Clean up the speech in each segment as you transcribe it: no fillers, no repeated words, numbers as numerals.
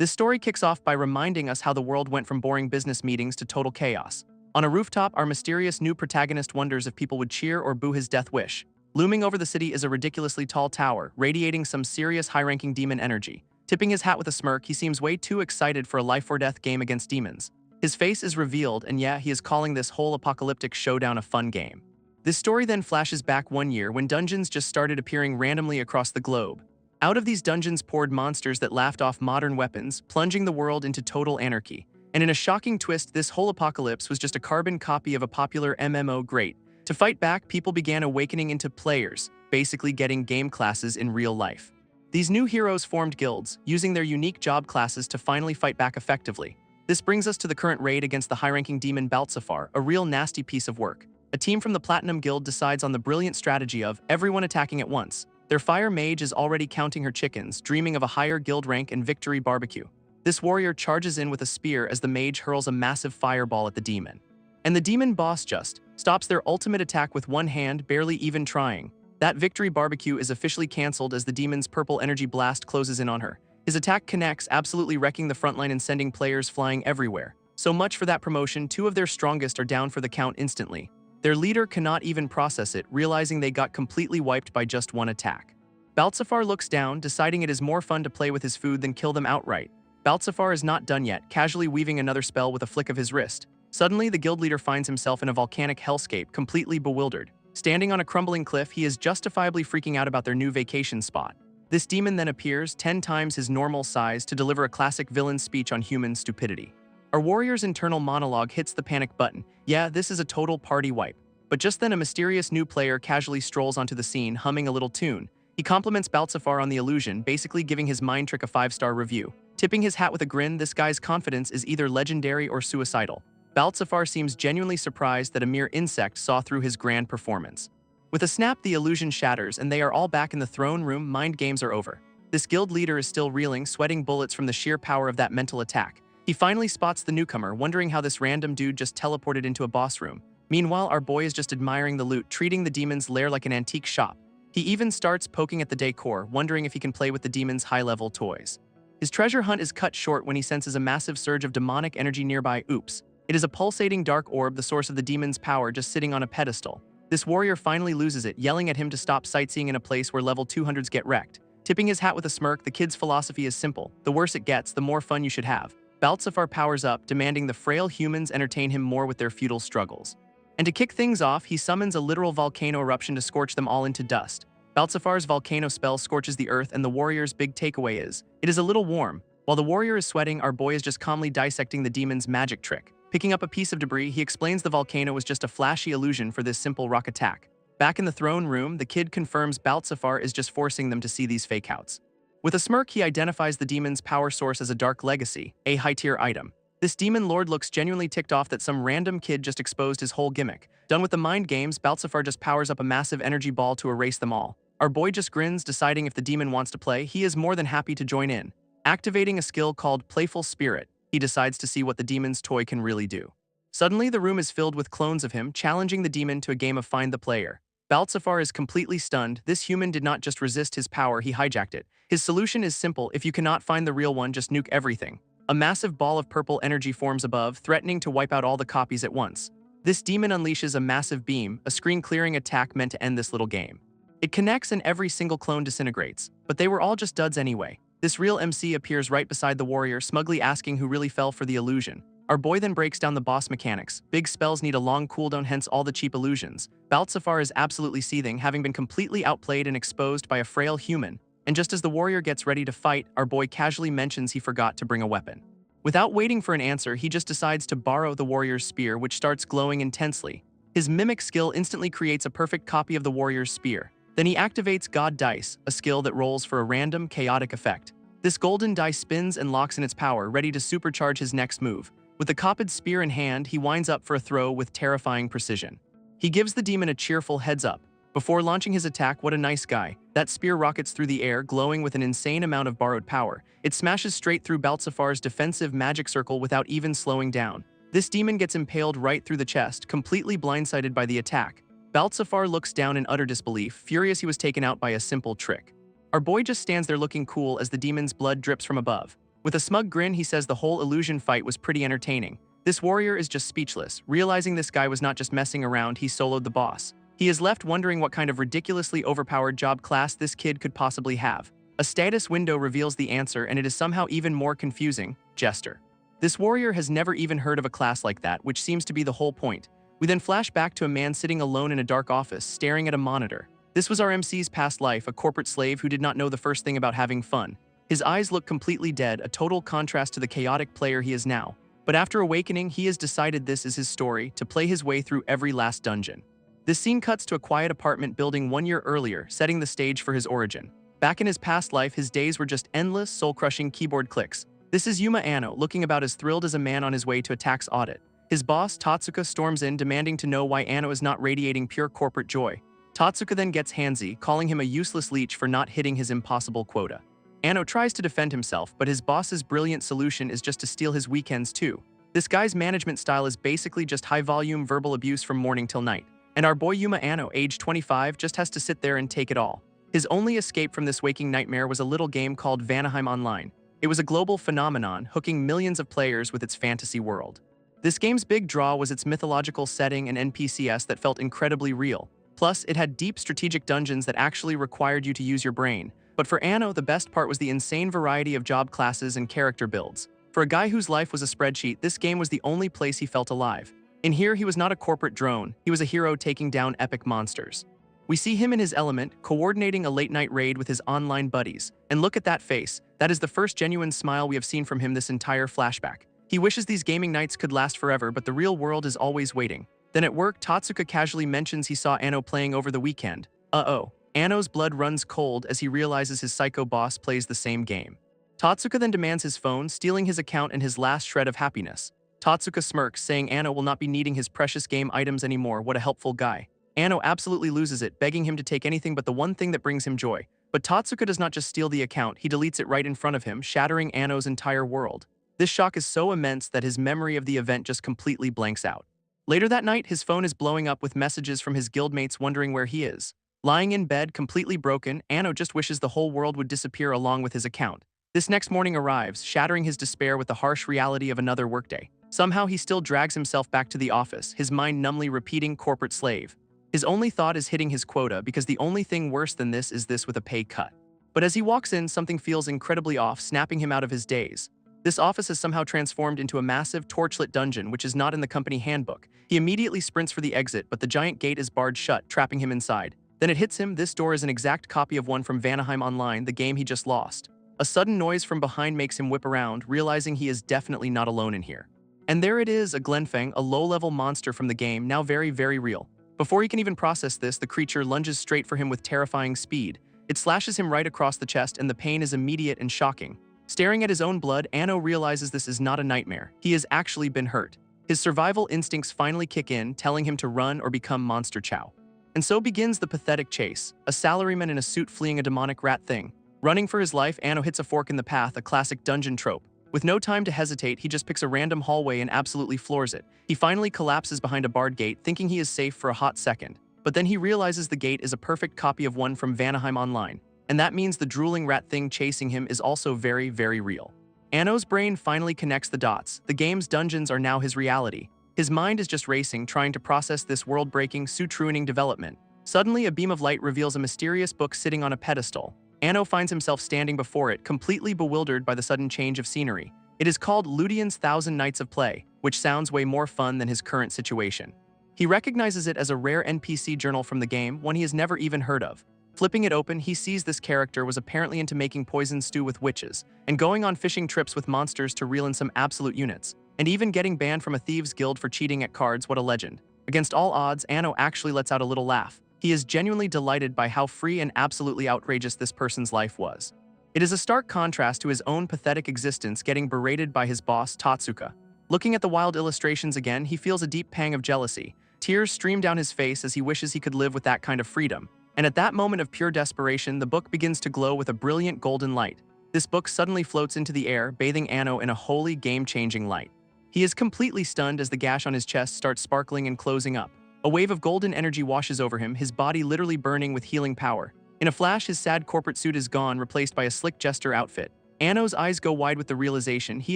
This story kicks off by reminding us how the world went from boring business meetings to total chaos. On a rooftop, our mysterious new protagonist wonders if people would cheer or boo his death wish. Looming over the city is a ridiculously tall tower, radiating some serious high-ranking demon energy. Tipping his hat with a smirk, he seems way too excited for a life-or-death game against demons. His face is revealed, and yeah, he is calling this whole apocalyptic showdown a fun game. This story then flashes back 1 year when dungeons just started appearing randomly across the globe. Out of these dungeons poured monsters that laughed off modern weapons, plunging the world into total anarchy. And in a shocking twist, this whole apocalypse was just a carbon copy of a popular MMO great. To fight back, people began awakening into players, basically getting game classes in real life. These new heroes formed guilds, using their unique job classes to finally fight back effectively. This brings us to the current raid against the high-ranking demon Baltzafar, a real nasty piece of work. A team from the Platinum Guild decides on the brilliant strategy of everyone attacking at once. Their fire mage is already counting her chickens, dreaming of a higher guild rank and victory barbecue. This warrior charges in with a spear as the mage hurls a massive fireball at the demon. And the demon boss just stops their ultimate attack with one hand, barely even trying. That victory barbecue is officially cancelled as the demon's purple energy blast closes in on her. His attack connects, absolutely wrecking the frontline and sending players flying everywhere. So much for that promotion, 2 of their strongest are down for the count instantly. Their leader cannot even process it, realizing they got completely wiped by just one attack. Baltzafar looks down, deciding it is more fun to play with his food than kill them outright. Baltzafar is not done yet, casually weaving another spell with a flick of his wrist. Suddenly, the guild leader finds himself in a volcanic hellscape, completely bewildered. Standing on a crumbling cliff, he is justifiably freaking out about their new vacation spot. This demon then appears, 10 times his normal size, to deliver a classic villain speech on human stupidity. Our warrior's internal monologue hits the panic button. Yeah, this is a total party wipe. But just then a mysterious new player casually strolls onto the scene, humming a little tune. He compliments Baltzafar on the illusion, basically giving his mind trick a 5-star review. Tipping his hat with a grin, this guy's confidence is either legendary or suicidal. Baltzafar seems genuinely surprised that a mere insect saw through his grand performance. With a snap, the illusion shatters, and they are all back in the throne room. Mind games are over. This guild leader is still reeling, sweating bullets from the sheer power of that mental attack. He finally spots the newcomer, wondering how this random dude just teleported into a boss room. Meanwhile, our boy is just admiring the loot, treating the demon's lair like an antique shop. He even starts poking at the decor, wondering if he can play with the demon's high-level toys. His treasure hunt is cut short when he senses a massive surge of demonic energy nearby. Oops. It is a pulsating dark orb, the source of the demon's power, just sitting on a pedestal. This warrior finally loses it, yelling at him to stop sightseeing in a place where level 200s get wrecked. Tipping his hat with a smirk, the kid's philosophy is simple. The worse it gets, the more fun you should have. Baltzafar powers up, demanding the frail humans entertain him more with their futile struggles. And to kick things off, he summons a literal volcano eruption to scorch them all into dust. Baltzafar's volcano spell scorches the earth, and the warrior's big takeaway is, it is a little warm. While the warrior is sweating, our boy is just calmly dissecting the demon's magic trick. Picking up a piece of debris, he explains the volcano was just a flashy illusion for this simple rock attack. Back in the throne room, the kid confirms Baltzafar is just forcing them to see these fake-outs. With a smirk, he identifies the demon's power source as a dark legacy, a high-tier item. This demon lord looks genuinely ticked off that some random kid just exposed his whole gimmick. Done with the mind games, Baltzafar just powers up a massive energy ball to erase them all. Our boy just grins, deciding if the demon wants to play, he is more than happy to join in. Activating a skill called Playful Spirit, he decides to see what the demon's toy can really do. Suddenly, the room is filled with clones of him, challenging the demon to a game of Find the Player. Baltzafar is completely stunned. This human did not just resist his power, he hijacked it. His solution is simple: if you cannot find the real one, just nuke everything. A massive ball of purple energy forms above, threatening to wipe out all the copies at once. This demon unleashes a massive beam, a screen-clearing attack meant to end this little game. It connects and every single clone disintegrates, but they were all just duds anyway. This real MC appears right beside the warrior, smugly asking who really fell for the illusion. Our boy then breaks down the boss mechanics. Big spells need a long cooldown, hence all the cheap illusions. Baltzafar is absolutely seething, having been completely outplayed and exposed by a frail human. And just as the warrior gets ready to fight, our boy casually mentions he forgot to bring a weapon. Without waiting for an answer, he just decides to borrow the warrior's spear, which starts glowing intensely. His mimic skill instantly creates a perfect copy of the warrior's spear. Then he activates God Dice, a skill that rolls for a random, chaotic effect. This golden dice spins and locks in its power, ready to supercharge his next move. With the copied spear in hand, he winds up for a throw with terrifying precision. He gives the demon a cheerful heads up. Before launching his attack, what a nice guy. That spear rockets through the air, glowing with an insane amount of borrowed power. It smashes straight through Baltzafar's defensive magic circle without even slowing down. This demon gets impaled right through the chest, completely blindsided by the attack. Baltzafar looks down in utter disbelief, furious he was taken out by a simple trick. Our boy just stands there looking cool as the demon's blood drips from above. With a smug grin, he says the whole illusion fight was pretty entertaining. This warrior is just speechless, realizing this guy was not just messing around, he soloed the boss. He is left wondering what kind of ridiculously overpowered job class this kid could possibly have. A status window reveals the answer, and it is somehow even more confusing: Jester. This warrior has never even heard of a class like that, which seems to be the whole point. We then flash back to a man sitting alone in a dark office, staring at a monitor. This was our MC's past life, a corporate slave who did not know the first thing about having fun. His eyes look completely dead, a total contrast to the chaotic player he is now. But after awakening, he has decided this is his story, to play his way through every last dungeon. This scene cuts to a quiet apartment building 1 year earlier, setting the stage for his origin. Back in his past life, his days were just endless, soul-crushing keyboard clicks. This is Yuma Anno, looking about as thrilled as a man on his way to a tax audit. His boss, Tatsuka, storms in, demanding to know why Anno is not radiating pure corporate joy. Tatsuka then gets handsy, calling him a useless leech for not hitting his impossible quota. Anno tries to defend himself, but his boss's brilliant solution is just to steal his weekends too. This guy's management style is basically just high-volume verbal abuse from morning till night. And our boy Yuma Anno, age 25, just has to sit there and take it all. His only escape from this waking nightmare was a little game called Vanaheim Online. It was a global phenomenon, hooking millions of players with its fantasy world. This game's big draw was its mythological setting and NPCs that felt incredibly real. Plus, it had deep strategic dungeons that actually required you to use your brain. But for Anno, the best part was the insane variety of job classes and character builds. For a guy whose life was a spreadsheet, this game was the only place he felt alive. In here, he was not a corporate drone, he was a hero taking down epic monsters. We see him in his element, coordinating a late-night raid with his online buddies. And look at that face, that is the first genuine smile we have seen from him this entire flashback. He wishes these gaming nights could last forever, but the real world is always waiting. Then at work, Tatsuka casually mentions he saw Anno playing over the weekend. Uh-oh. Anno's blood runs cold as he realizes his psycho boss plays the same game. Tatsuka then demands his phone, stealing his account and his last shred of happiness. Tatsuka smirks, saying Anno will not be needing his precious game items anymore. What a helpful guy. Anno absolutely loses it, begging him to take anything but the one thing that brings him joy. But Tatsuka does not just steal the account, he deletes it right in front of him, shattering Anno's entire world. This shock is so immense that his memory of the event just completely blanks out. Later that night, his phone is blowing up with messages from his guildmates wondering where he is. Lying in bed, completely broken, Anno just wishes the whole world would disappear along with his account. This next morning arrives, shattering his despair with the harsh reality of another workday. Somehow he still drags himself back to the office, his mind numbly repeating corporate slave. His only thought is hitting his quota, because the only thing worse than this is this with a pay cut. But as he walks in, something feels incredibly off, snapping him out of his daze. This office has somehow transformed into a massive, torchlit dungeon, which is not in the company handbook. He immediately sprints for the exit, but the giant gate is barred shut, trapping him inside. Then it hits him, this door is an exact copy of one from Vanaheim Online, the game he just lost. A sudden noise from behind makes him whip around, realizing he is definitely not alone in here. And there it is, a Glenfang, a low-level monster from the game, now very, very real. Before he can even process this, the creature lunges straight for him with terrifying speed. It slashes him right across the chest, and the pain is immediate and shocking. Staring at his own blood, Anno realizes this is not a nightmare. He has actually been hurt. His survival instincts finally kick in, telling him to run or become Monster Chow. And so begins the pathetic chase, a salaryman in a suit fleeing a demonic rat thing. Running for his life, Anno hits a fork in the path, a classic dungeon trope. With no time to hesitate, he just picks a random hallway and absolutely floors it. He finally collapses behind a barred gate, thinking he is safe for a hot second. But then he realizes the gate is a perfect copy of one from Vanaheim Online. And that means the drooling rat thing chasing him is also very, very real. Anno's brain finally connects the dots. The game's dungeons are now his reality. His mind is just racing, trying to process this world-breaking, suit-ruining development. Suddenly, a beam of light reveals a mysterious book sitting on a pedestal. Anno finds himself standing before it, completely bewildered by the sudden change of scenery. It is called Ludian's Thousand Nights of Play, which sounds way more fun than his current situation. He recognizes it as a rare NPC journal from the game, one he has never even heard of. Flipping it open, he sees this character was apparently into making poison stew with witches, and going on fishing trips with monsters to reel in some absolute units, and even getting banned from a thieves' guild for cheating at cards. What a legend. Against all odds, Anno actually lets out a little laugh. He is genuinely delighted by how free and absolutely outrageous this person's life was. It is a stark contrast to his own pathetic existence, getting berated by his boss, Tatsuka. Looking at the wild illustrations again, he feels a deep pang of jealousy. Tears stream down his face as he wishes he could live with that kind of freedom. And at that moment of pure desperation, the book begins to glow with a brilliant golden light. This book suddenly floats into the air, bathing Anno in a wholly game-changing light. He is completely stunned as the gash on his chest starts sparkling and closing up. A wave of golden energy washes over him, his body literally burning with healing power. In a flash, his sad corporate suit is gone, replaced by a slick Jester outfit. Anno's eyes go wide with the realization he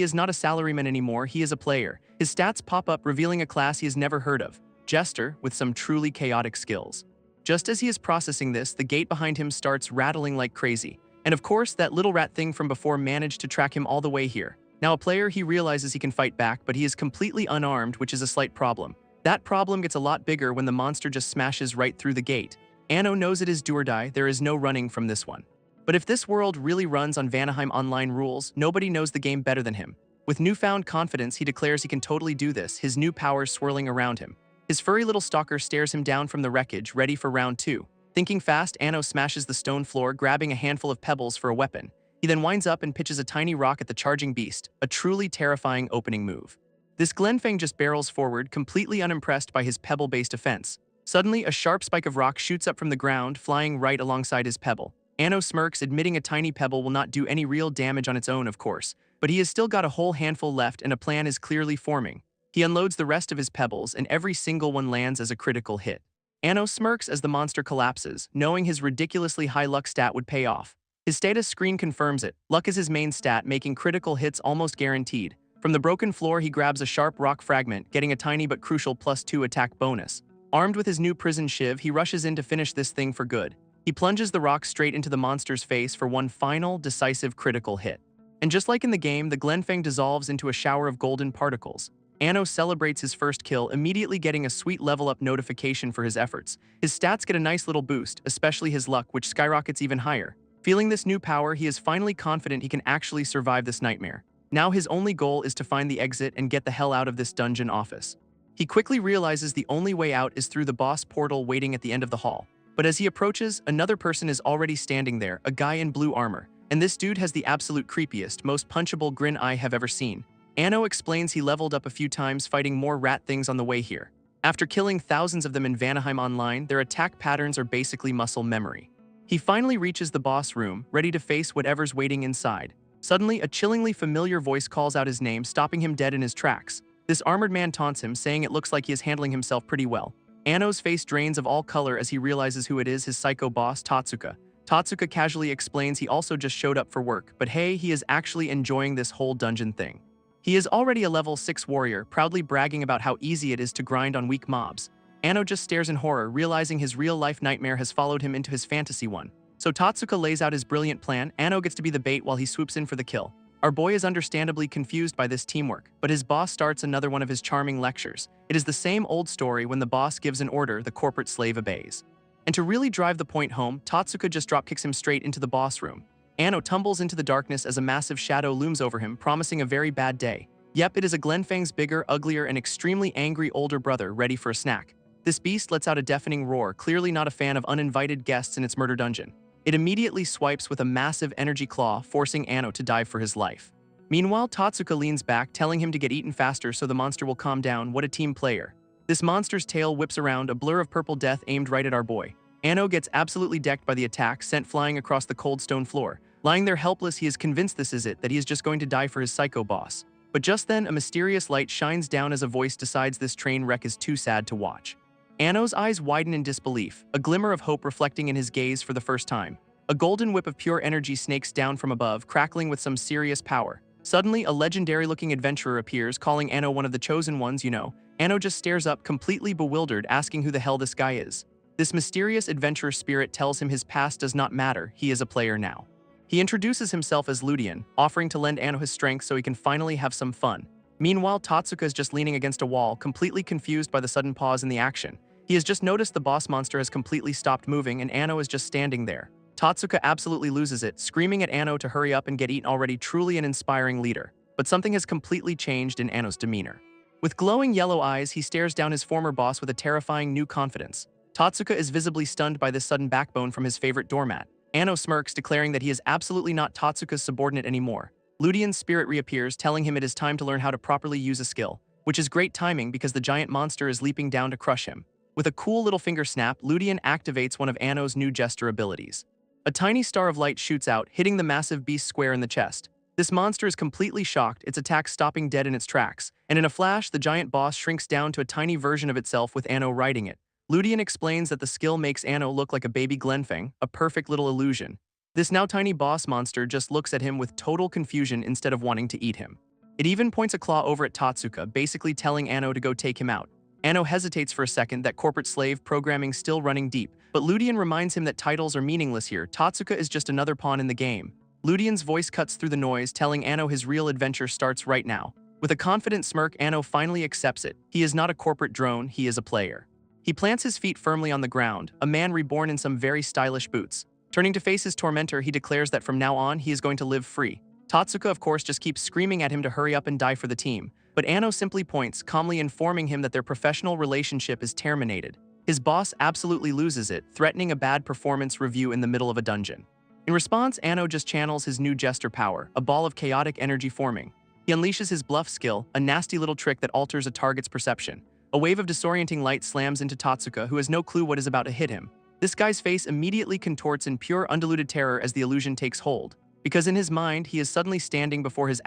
is not a salaryman anymore, he is a player. His stats pop up revealing a class he has never heard of, Jester, with some truly chaotic skills. Just as he is processing this, the gate behind him starts rattling like crazy. And of course, that little rat thing from before managed to track him all the way here. Now a player, he realizes he can fight back, but he is completely unarmed, which is a slight problem. That problem gets a lot bigger when the monster just smashes right through the gate. Anno knows it is do or die, there is no running from this one. But if this world really runs on Vanaheim Online rules, nobody knows the game better than him. With newfound confidence, he declares he can totally do this, his new powers swirling around him. His furry little stalker stares him down from the wreckage, ready for round 2. Thinking fast, Anno smashes the stone floor, grabbing a handful of pebbles for a weapon. He then winds up and pitches a tiny rock at the charging beast, a truly terrifying opening move. This Glenfang just barrels forward, completely unimpressed by his pebble-based offense. Suddenly, a sharp spike of rock shoots up from the ground, flying right alongside his pebble. Anno smirks, admitting a tiny pebble will not do any real damage on its own, of course, but he has still got a whole handful left and a plan is clearly forming. He unloads the rest of his pebbles and every single one lands as a critical hit. Anno smirks as the monster collapses, knowing his ridiculously high luck stat would pay off. His status screen confirms it. Luck is his main stat, making critical hits almost guaranteed. From the broken floor, he grabs a sharp rock fragment, getting a tiny but crucial +2 attack bonus. Armed with his new prison shiv, he rushes in to finish this thing for good. He plunges the rock straight into the monster's face for one final, decisive critical hit. And just like in the game, the Glenfang dissolves into a shower of golden particles. Anno celebrates his first kill, immediately getting a sweet level-up notification for his efforts. His stats get a nice little boost, especially his luck, which skyrockets even higher. Feeling this new power, he is finally confident he can actually survive this nightmare. Now his only goal is to find the exit and get the hell out of this dungeon office. He quickly realizes the only way out is through the boss portal waiting at the end of the hall. But as he approaches, another person is already standing there, a guy in blue armor. And this dude has the absolute creepiest, most punchable grin I have ever seen. Anno explains he leveled up a few times fighting more rat things on the way here. After killing thousands of them in Vanaheim Online, their attack patterns are basically muscle memory. He finally reaches the boss room, ready to face whatever's waiting inside. Suddenly, a chillingly familiar voice calls out his name, stopping him dead in his tracks. This armored man taunts him, saying it looks like he is handling himself pretty well. Anno's face drains of all color as he realizes who it is, his psycho boss, Tatsuka. Tatsuka casually explains he also just showed up for work, but hey, he is actually enjoying this whole dungeon thing. He is already a level 6 warrior, proudly bragging about how easy it is to grind on weak mobs. Anno just stares in horror, realizing his real-life nightmare has followed him into his fantasy one. So Tatsuka lays out his brilliant plan. Anno gets to be the bait while he swoops in for the kill. Our boy is understandably confused by this teamwork, but his boss starts another one of his charming lectures. It is the same old story: when the boss gives an order, the corporate slave obeys. And to really drive the point home, Tatsuka just dropkicks him straight into the boss room. Anno tumbles into the darkness as a massive shadow looms over him, promising a very bad day. Yep, it is a Glenfang's bigger, uglier, and extremely angry older brother ready for a snack. This beast lets out a deafening roar, clearly not a fan of uninvited guests in its murder dungeon. It immediately swipes with a massive energy claw, forcing Anno to dive for his life. Meanwhile, Tatsuka leans back, telling him to get eaten faster so the monster will calm down. What a team player. This monster's tail whips around, a blur of purple death aimed right at our boy. Anno gets absolutely decked by the attack, sent flying across the cold stone floor. Lying there helpless, he is convinced this is it, that he is just going to die for his psycho boss. But just then, a mysterious light shines down as a voice decides this train wreck is too sad to watch. Anno's eyes widen in disbelief, a glimmer of hope reflecting in his gaze for the first time. A golden whip of pure energy snakes down from above, crackling with some serious power. Suddenly, a legendary-looking adventurer appears, calling Anno one of the chosen ones, you know. Anno just stares up, completely bewildered, asking who the hell this guy is. This mysterious adventurer spirit tells him his past does not matter, he is a player now. He introduces himself as Ludian, offering to lend Anno his strength so he can finally have some fun. Meanwhile, Tatsuka is just leaning against a wall, completely confused by the sudden pause in the action. He has just noticed the boss monster has completely stopped moving and Anno is just standing there. Tatsuka absolutely loses it, screaming at Anno to hurry up and get eaten, already truly an inspiring leader. But something has completely changed in Anno's demeanor. With glowing yellow eyes, he stares down his former boss with a terrifying new confidence. Tatsuka is visibly stunned by this sudden backbone from his favorite doormat. Anno smirks, declaring that he is absolutely not Tatsuka's subordinate anymore. Ludian's spirit reappears, telling him it is time to learn how to properly use a skill, which is great timing because the giant monster is leaping down to crush him. With a cool little finger snap, Ludian activates one of Anno's new Jester abilities. A tiny star of light shoots out, hitting the massive beast square in the chest. This monster is completely shocked, its attack stopping dead in its tracks, and in a flash, the giant boss shrinks down to a tiny version of itself with Anno riding it. Ludian explains that the skill makes Anno look like a baby Glenfang, a perfect little illusion. This now tiny boss monster just looks at him with total confusion instead of wanting to eat him. It even points a claw over at Tatsuka, basically telling Anno to go take him out. Anno hesitates for a second, that corporate slave programming still running deep, but Ludian reminds him that titles are meaningless here. Tatsuka is just another pawn in the game. Ludian's voice cuts through the noise, telling Anno his real adventure starts right now. With a confident smirk, Anno finally accepts it. He is not a corporate drone, he is a player. He plants his feet firmly on the ground, a man reborn in some very stylish boots. Turning to face his tormentor, he declares that from now on, he is going to live free. Tatsuka, of course, just keeps screaming at him to hurry up and die for the team, but Anno simply points, calmly informing him that their professional relationship is terminated. His boss absolutely loses it, threatening a bad performance review in the middle of a dungeon. In response, Anno just channels his new Jester power, a ball of chaotic energy forming. He unleashes his bluff skill, a nasty little trick that alters a target's perception. A wave of disorienting light slams into Tatsuka, who has no clue what is about to hit him. This guy's face immediately contorts in pure undiluted terror as the illusion takes hold, because in his mind, he is suddenly standing before his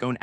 own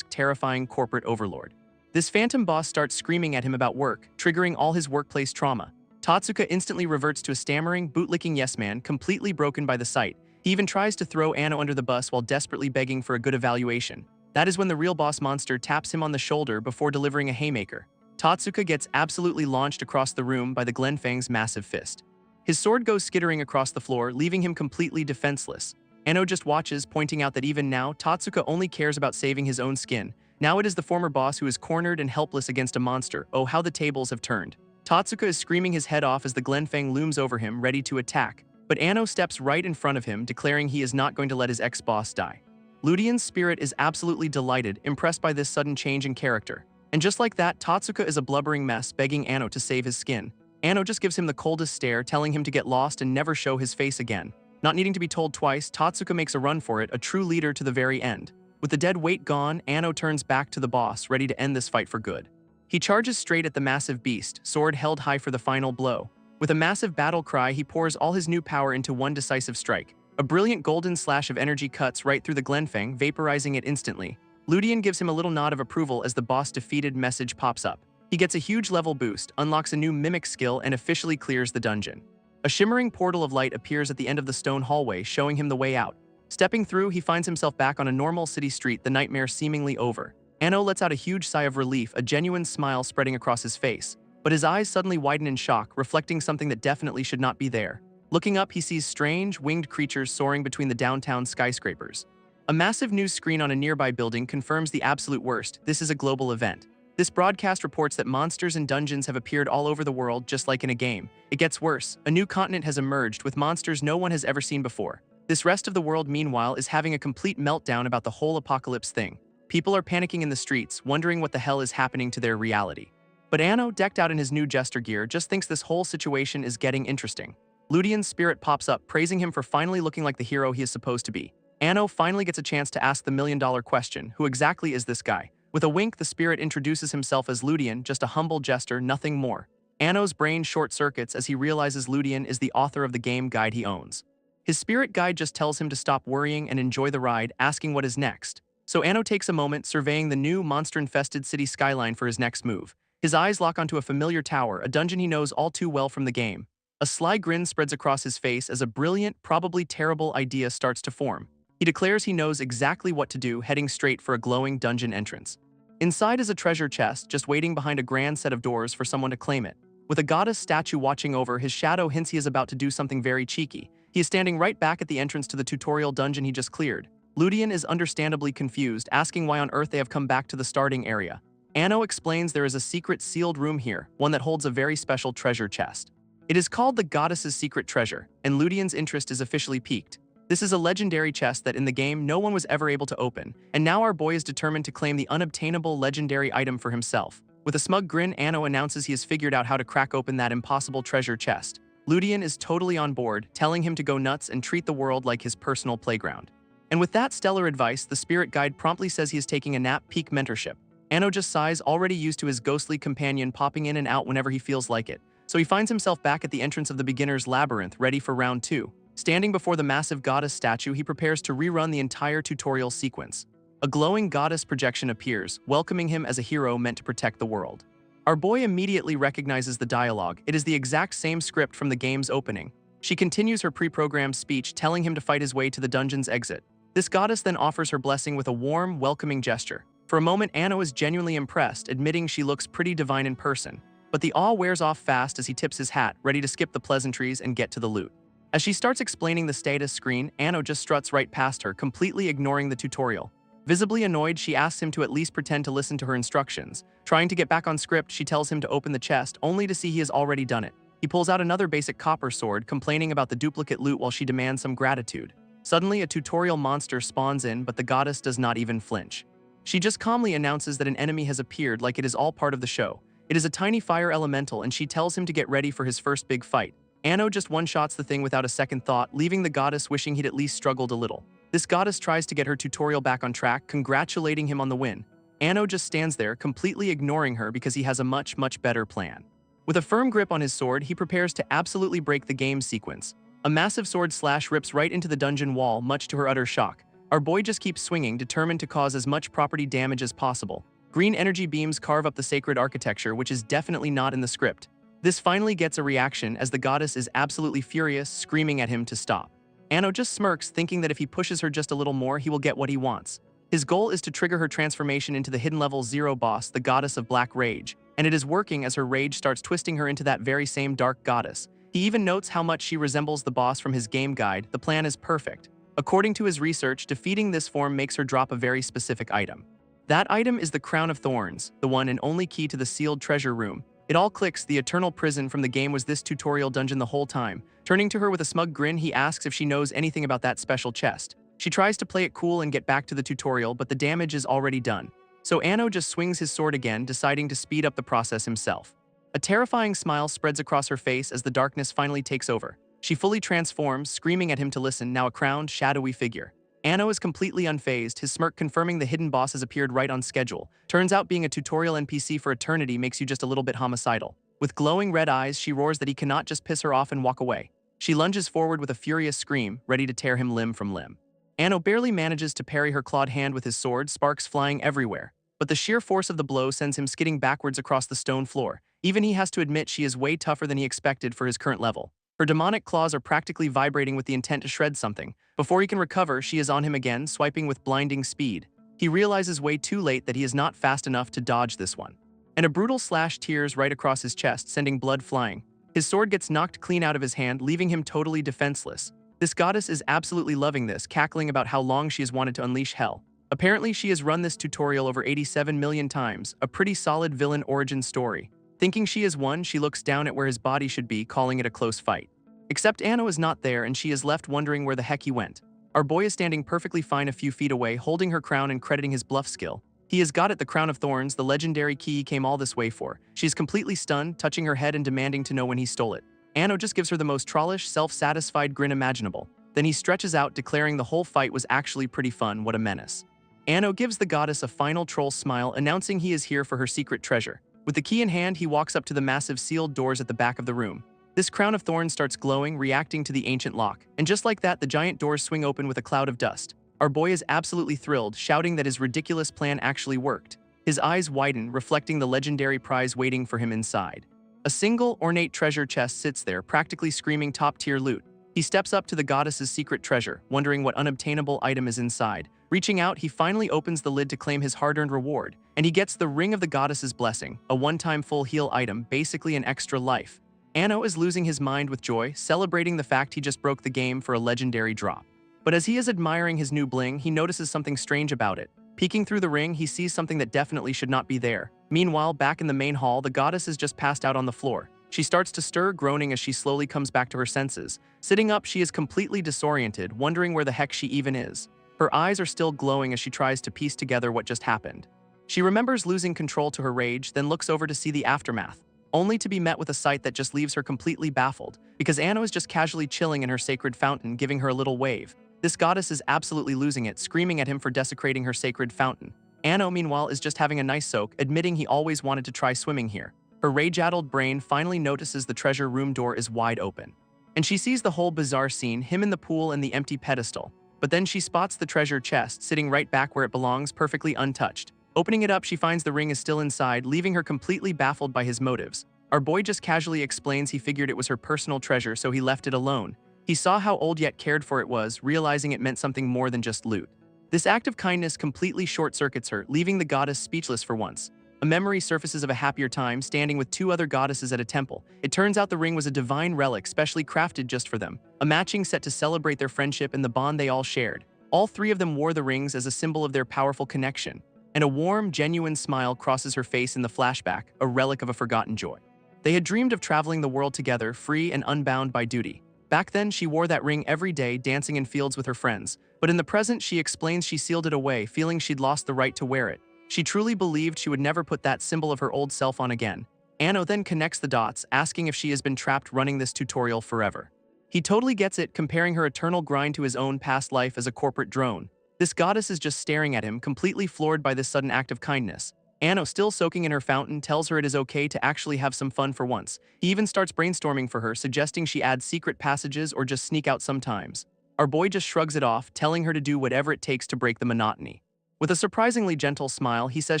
terrifying corporate overlord. This phantom boss starts screaming at him about work, triggering all his workplace trauma. Tatsuka instantly reverts to a stammering, bootlicking yes-man, completely broken by the sight. He even tries to throw Anno under the bus while desperately begging for a good evaluation. That is when the real boss monster taps him on the shoulder before delivering a haymaker. Tatsuka gets absolutely launched across the room by the Glenfang's massive fist. His sword goes skittering across the floor, leaving him completely defenseless. Anno just watches, pointing out that even now, Tatsuka only cares about saving his own skin. Now it is the former boss who is cornered and helpless against a monster. Oh, how the tables have turned. Tatsuka is screaming his head off as the Glenfang looms over him, ready to attack. But Anno steps right in front of him, declaring he is not going to let his ex-boss die. Ludian's spirit is absolutely delighted, impressed by this sudden change in character. And just like that, Tatsuka is a blubbering mess, begging Anno to save his skin. Anno just gives him the coldest stare, telling him to get lost and never show his face again. Not needing to be told twice, Tatsuka makes a run for it, a true leader to the very end. With the dead weight gone, Anno turns back to the boss, ready to end this fight for good. He charges straight at the massive beast, sword held high for the final blow. With a massive battle cry, he pours all his new power into one decisive strike. A brilliant golden slash of energy cuts right through the Glenfang, vaporizing it instantly. Ludian gives him a little nod of approval as the boss defeated message pops up. He gets a huge level boost, unlocks a new mimic skill, and officially clears the dungeon. A shimmering portal of light appears at the end of the stone hallway, showing him the way out. Stepping through, he finds himself back on a normal city street, the nightmare seemingly over. Anno lets out a huge sigh of relief, a genuine smile spreading across his face. But his eyes suddenly widen in shock, reflecting something that definitely should not be there. Looking up, he sees strange, winged creatures soaring between the downtown skyscrapers. A massive news screen on a nearby building confirms the absolute worst. This is a global event. This broadcast reports that monsters and dungeons have appeared all over the world, just like in a game. It gets worse. A new continent has emerged with monsters no one has ever seen before. This rest of the world, meanwhile, is having a complete meltdown about the whole apocalypse thing. People are panicking in the streets, wondering what the hell is happening to their reality. But Anno, decked out in his new Jester gear, just thinks this whole situation is getting interesting. Ludian's spirit pops up, praising him for finally looking like the hero he is supposed to be. Anno finally gets a chance to ask the million-dollar question, who exactly is this guy? With a wink, the spirit introduces himself as Ludian, just a humble jester, nothing more. Anno's brain short-circuits as he realizes Ludian is the author of the game guide he owns. His spirit guide just tells him to stop worrying and enjoy the ride, asking what is next. So Anno takes a moment, surveying the new, monster-infested city skyline for his next move. His eyes lock onto a familiar tower, a dungeon he knows all too well from the game. A sly grin spreads across his face as a brilliant, probably terrible idea starts to form. He declares he knows exactly what to do, heading straight for a glowing dungeon entrance. Inside is a treasure chest, just waiting behind a grand set of doors for someone to claim it. With a goddess statue watching over, his shadow hints he is about to do something very cheeky. He is standing right back at the entrance to the tutorial dungeon he just cleared. Ludian is understandably confused, asking why on earth they have come back to the starting area. Anno explains there is a secret sealed room here, one that holds a very special treasure chest. It is called the Goddess's Secret Treasure, and Ludian's interest is officially piqued. This is a legendary chest that in the game no one was ever able to open, and now our boy is determined to claim the unobtainable legendary item for himself. With a smug grin, Anno announces he has figured out how to crack open that impossible treasure chest. Ludian is totally on board, telling him to go nuts and treat the world like his personal playground. And with that stellar advice, the spirit guide promptly says he is taking a nap, peak mentorship. Anno just sighs, already used to his ghostly companion popping in and out whenever he feels like it. So he finds himself back at the entrance of the beginner's labyrinth, ready for round 2. Standing before the massive goddess statue, he prepares to rerun the entire tutorial sequence. A glowing goddess projection appears, welcoming him as a hero meant to protect the world. Our boy immediately recognizes the dialogue. It is the exact same script from the game's opening. She continues her pre-programmed speech telling him to fight his way to the dungeon's exit. This goddess then offers her blessing with a warm, welcoming gesture. For a moment, Anno is genuinely impressed, admitting she looks pretty divine in person. But the awe wears off fast as he tips his hat, ready to skip the pleasantries and get to the loot. As she starts explaining the status screen, Anno just struts right past her, completely ignoring the tutorial. Visibly annoyed, she asks him to at least pretend to listen to her instructions. Trying to get back on script, she tells him to open the chest, only to see he has already done it. He pulls out another basic copper sword, complaining about the duplicate loot while she demands some gratitude. Suddenly, a tutorial monster spawns in, but the goddess does not even flinch. She just calmly announces that an enemy has appeared, like it is all part of the show. It is a tiny fire elemental, and she tells him to get ready for his first big fight. Anno just one-shots the thing without a second thought, leaving the goddess wishing he'd at least struggled a little. This goddess tries to get her tutorial back on track, congratulating him on the win. Anno just stands there, completely ignoring her because he has a much better plan. With a firm grip on his sword, he prepares to absolutely break the game sequence. A massive sword slash rips right into the dungeon wall, much to her utter shock. Our boy just keeps swinging, determined to cause as much property damage as possible. Green energy beams carve up the sacred architecture, which is definitely not in the script. This finally gets a reaction as the goddess is absolutely furious, screaming at him to stop. Anno just smirks, thinking that if he pushes her just a little more, he will get what he wants. His goal is to trigger her transformation into the hidden level 0 boss, the goddess of black rage, and it is working as her rage starts twisting her into that very same dark goddess. He even notes how much she resembles the boss from his game guide. The plan is perfect. According to his research, defeating this form makes her drop a very specific item. That item is the Crown of Thorns, the one and only key to the sealed treasure room. It all clicks. The eternal prison from the game was this tutorial dungeon the whole time. Turning to her with a smug grin, he asks if she knows anything about that special chest. She tries to play it cool and get back to the tutorial, but the damage is already done. So Anno just swings his sword again, deciding to speed up the process himself. A terrifying smile spreads across her face as the darkness finally takes over. She fully transforms, screaming at him to listen, now a crowned, shadowy figure. Anno is completely unfazed, his smirk confirming the hidden boss has appeared right on schedule. Turns out being a tutorial NPC for eternity makes you just a little bit homicidal. With glowing red eyes, she roars that he cannot just piss her off and walk away. She lunges forward with a furious scream, ready to tear him limb from limb. Anno barely manages to parry her clawed hand with his sword, sparks flying everywhere. But the sheer force of the blow sends him skidding backwards across the stone floor. Even he has to admit she is way tougher than he expected for his current level. Her demonic claws are practically vibrating with the intent to shred something. Before he can recover, she is on him again, swiping with blinding speed. He realizes way too late that he is not fast enough to dodge this one. And a brutal slash tears right across his chest, sending blood flying. His sword gets knocked clean out of his hand, leaving him totally defenseless. This goddess is absolutely loving this, cackling about how long she has wanted to unleash hell. Apparently, she has run this tutorial over 87 million times, a pretty solid villain origin story. Thinking she has won, she looks down at where his body should be, calling it a close fight. Except Anno is not there, and she is left wondering where the heck he went. Our boy is standing perfectly fine a few feet away, holding her crown and crediting his bluff skill. He has got it, the Crown of Thorns, the legendary key he came all this way for. She is completely stunned, touching her head and demanding to know when he stole it. Anno just gives her the most trollish, self-satisfied grin imaginable. Then he stretches out, declaring the whole fight was actually pretty fun. What a menace. Anno gives the goddess a final troll smile, announcing he is here for her secret treasure. With the key in hand, he walks up to the massive sealed doors at the back of the room. This Crown of Thorns starts glowing, reacting to the ancient lock. And just like that, the giant doors swing open with a cloud of dust. Our boy is absolutely thrilled, shouting that his ridiculous plan actually worked. His eyes widen, reflecting the legendary prize waiting for him inside. A single, ornate treasure chest sits there, practically screaming top-tier loot. He steps up to the goddess's secret treasure, wondering what unobtainable item is inside. Reaching out, he finally opens the lid to claim his hard-earned reward, and he gets the Ring of the Goddess's Blessing, a one-time full heal item, basically an extra life. Anno is losing his mind with joy, celebrating the fact he just broke the game for a legendary drop. But as he is admiring his new bling, he notices something strange about it. Peeking through the ring, he sees something that definitely should not be there. Meanwhile, back in the main hall, the goddess is just passed out on the floor. She starts to stir, groaning as she slowly comes back to her senses. Sitting up, she is completely disoriented, wondering where the heck she even is. Her eyes are still glowing as she tries to piece together what just happened. She remembers losing control to her rage, then looks over to see the aftermath, only to be met with a sight that just leaves her completely baffled, because Anno is just casually chilling in her sacred fountain, giving her a little wave. This goddess is absolutely losing it, screaming at him for desecrating her sacred fountain. Anno, meanwhile, is just having a nice soak, admitting he always wanted to try swimming here. Her rage-addled brain finally notices the treasure room door is wide open. And she sees the whole bizarre scene, him in the pool and the empty pedestal. But then she spots the treasure chest, sitting right back where it belongs, perfectly untouched. Opening it up, she finds the ring is still inside, leaving her completely baffled by his motives. Our boy just casually explains he figured it was her personal treasure, so he left it alone. He saw how old yet cared for it was, realizing it meant something more than just loot. This act of kindness completely short-circuits her, leaving the goddess speechless for once. A memory surfaces of a happier time, standing with two other goddesses at a temple. It turns out the ring was a divine relic specially crafted just for them, a matching set to celebrate their friendship and the bond they all shared. All three of them wore the rings as a symbol of their powerful connection, and a warm, genuine smile crosses her face in the flashback, a relic of a forgotten joy. They had dreamed of traveling the world together, free and unbound by duty. Back then, she wore that ring every day, dancing in fields with her friends. But in the present, she explains she sealed it away, feeling she'd lost the right to wear it. She truly believed she would never put that symbol of her old self on again. Anno then connects the dots, asking if she has been trapped running this tutorial forever. He totally gets it, comparing her eternal grind to his own past life as a corporate drone. This goddess is just staring at him, completely floored by this sudden act of kindness. Anno, still soaking in her fountain, tells her it is okay to actually have some fun for once. He even starts brainstorming for her, suggesting she add secret passages or just sneak out sometimes. Our boy just shrugs it off, telling her to do whatever it takes to break the monotony. With a surprisingly gentle smile, he says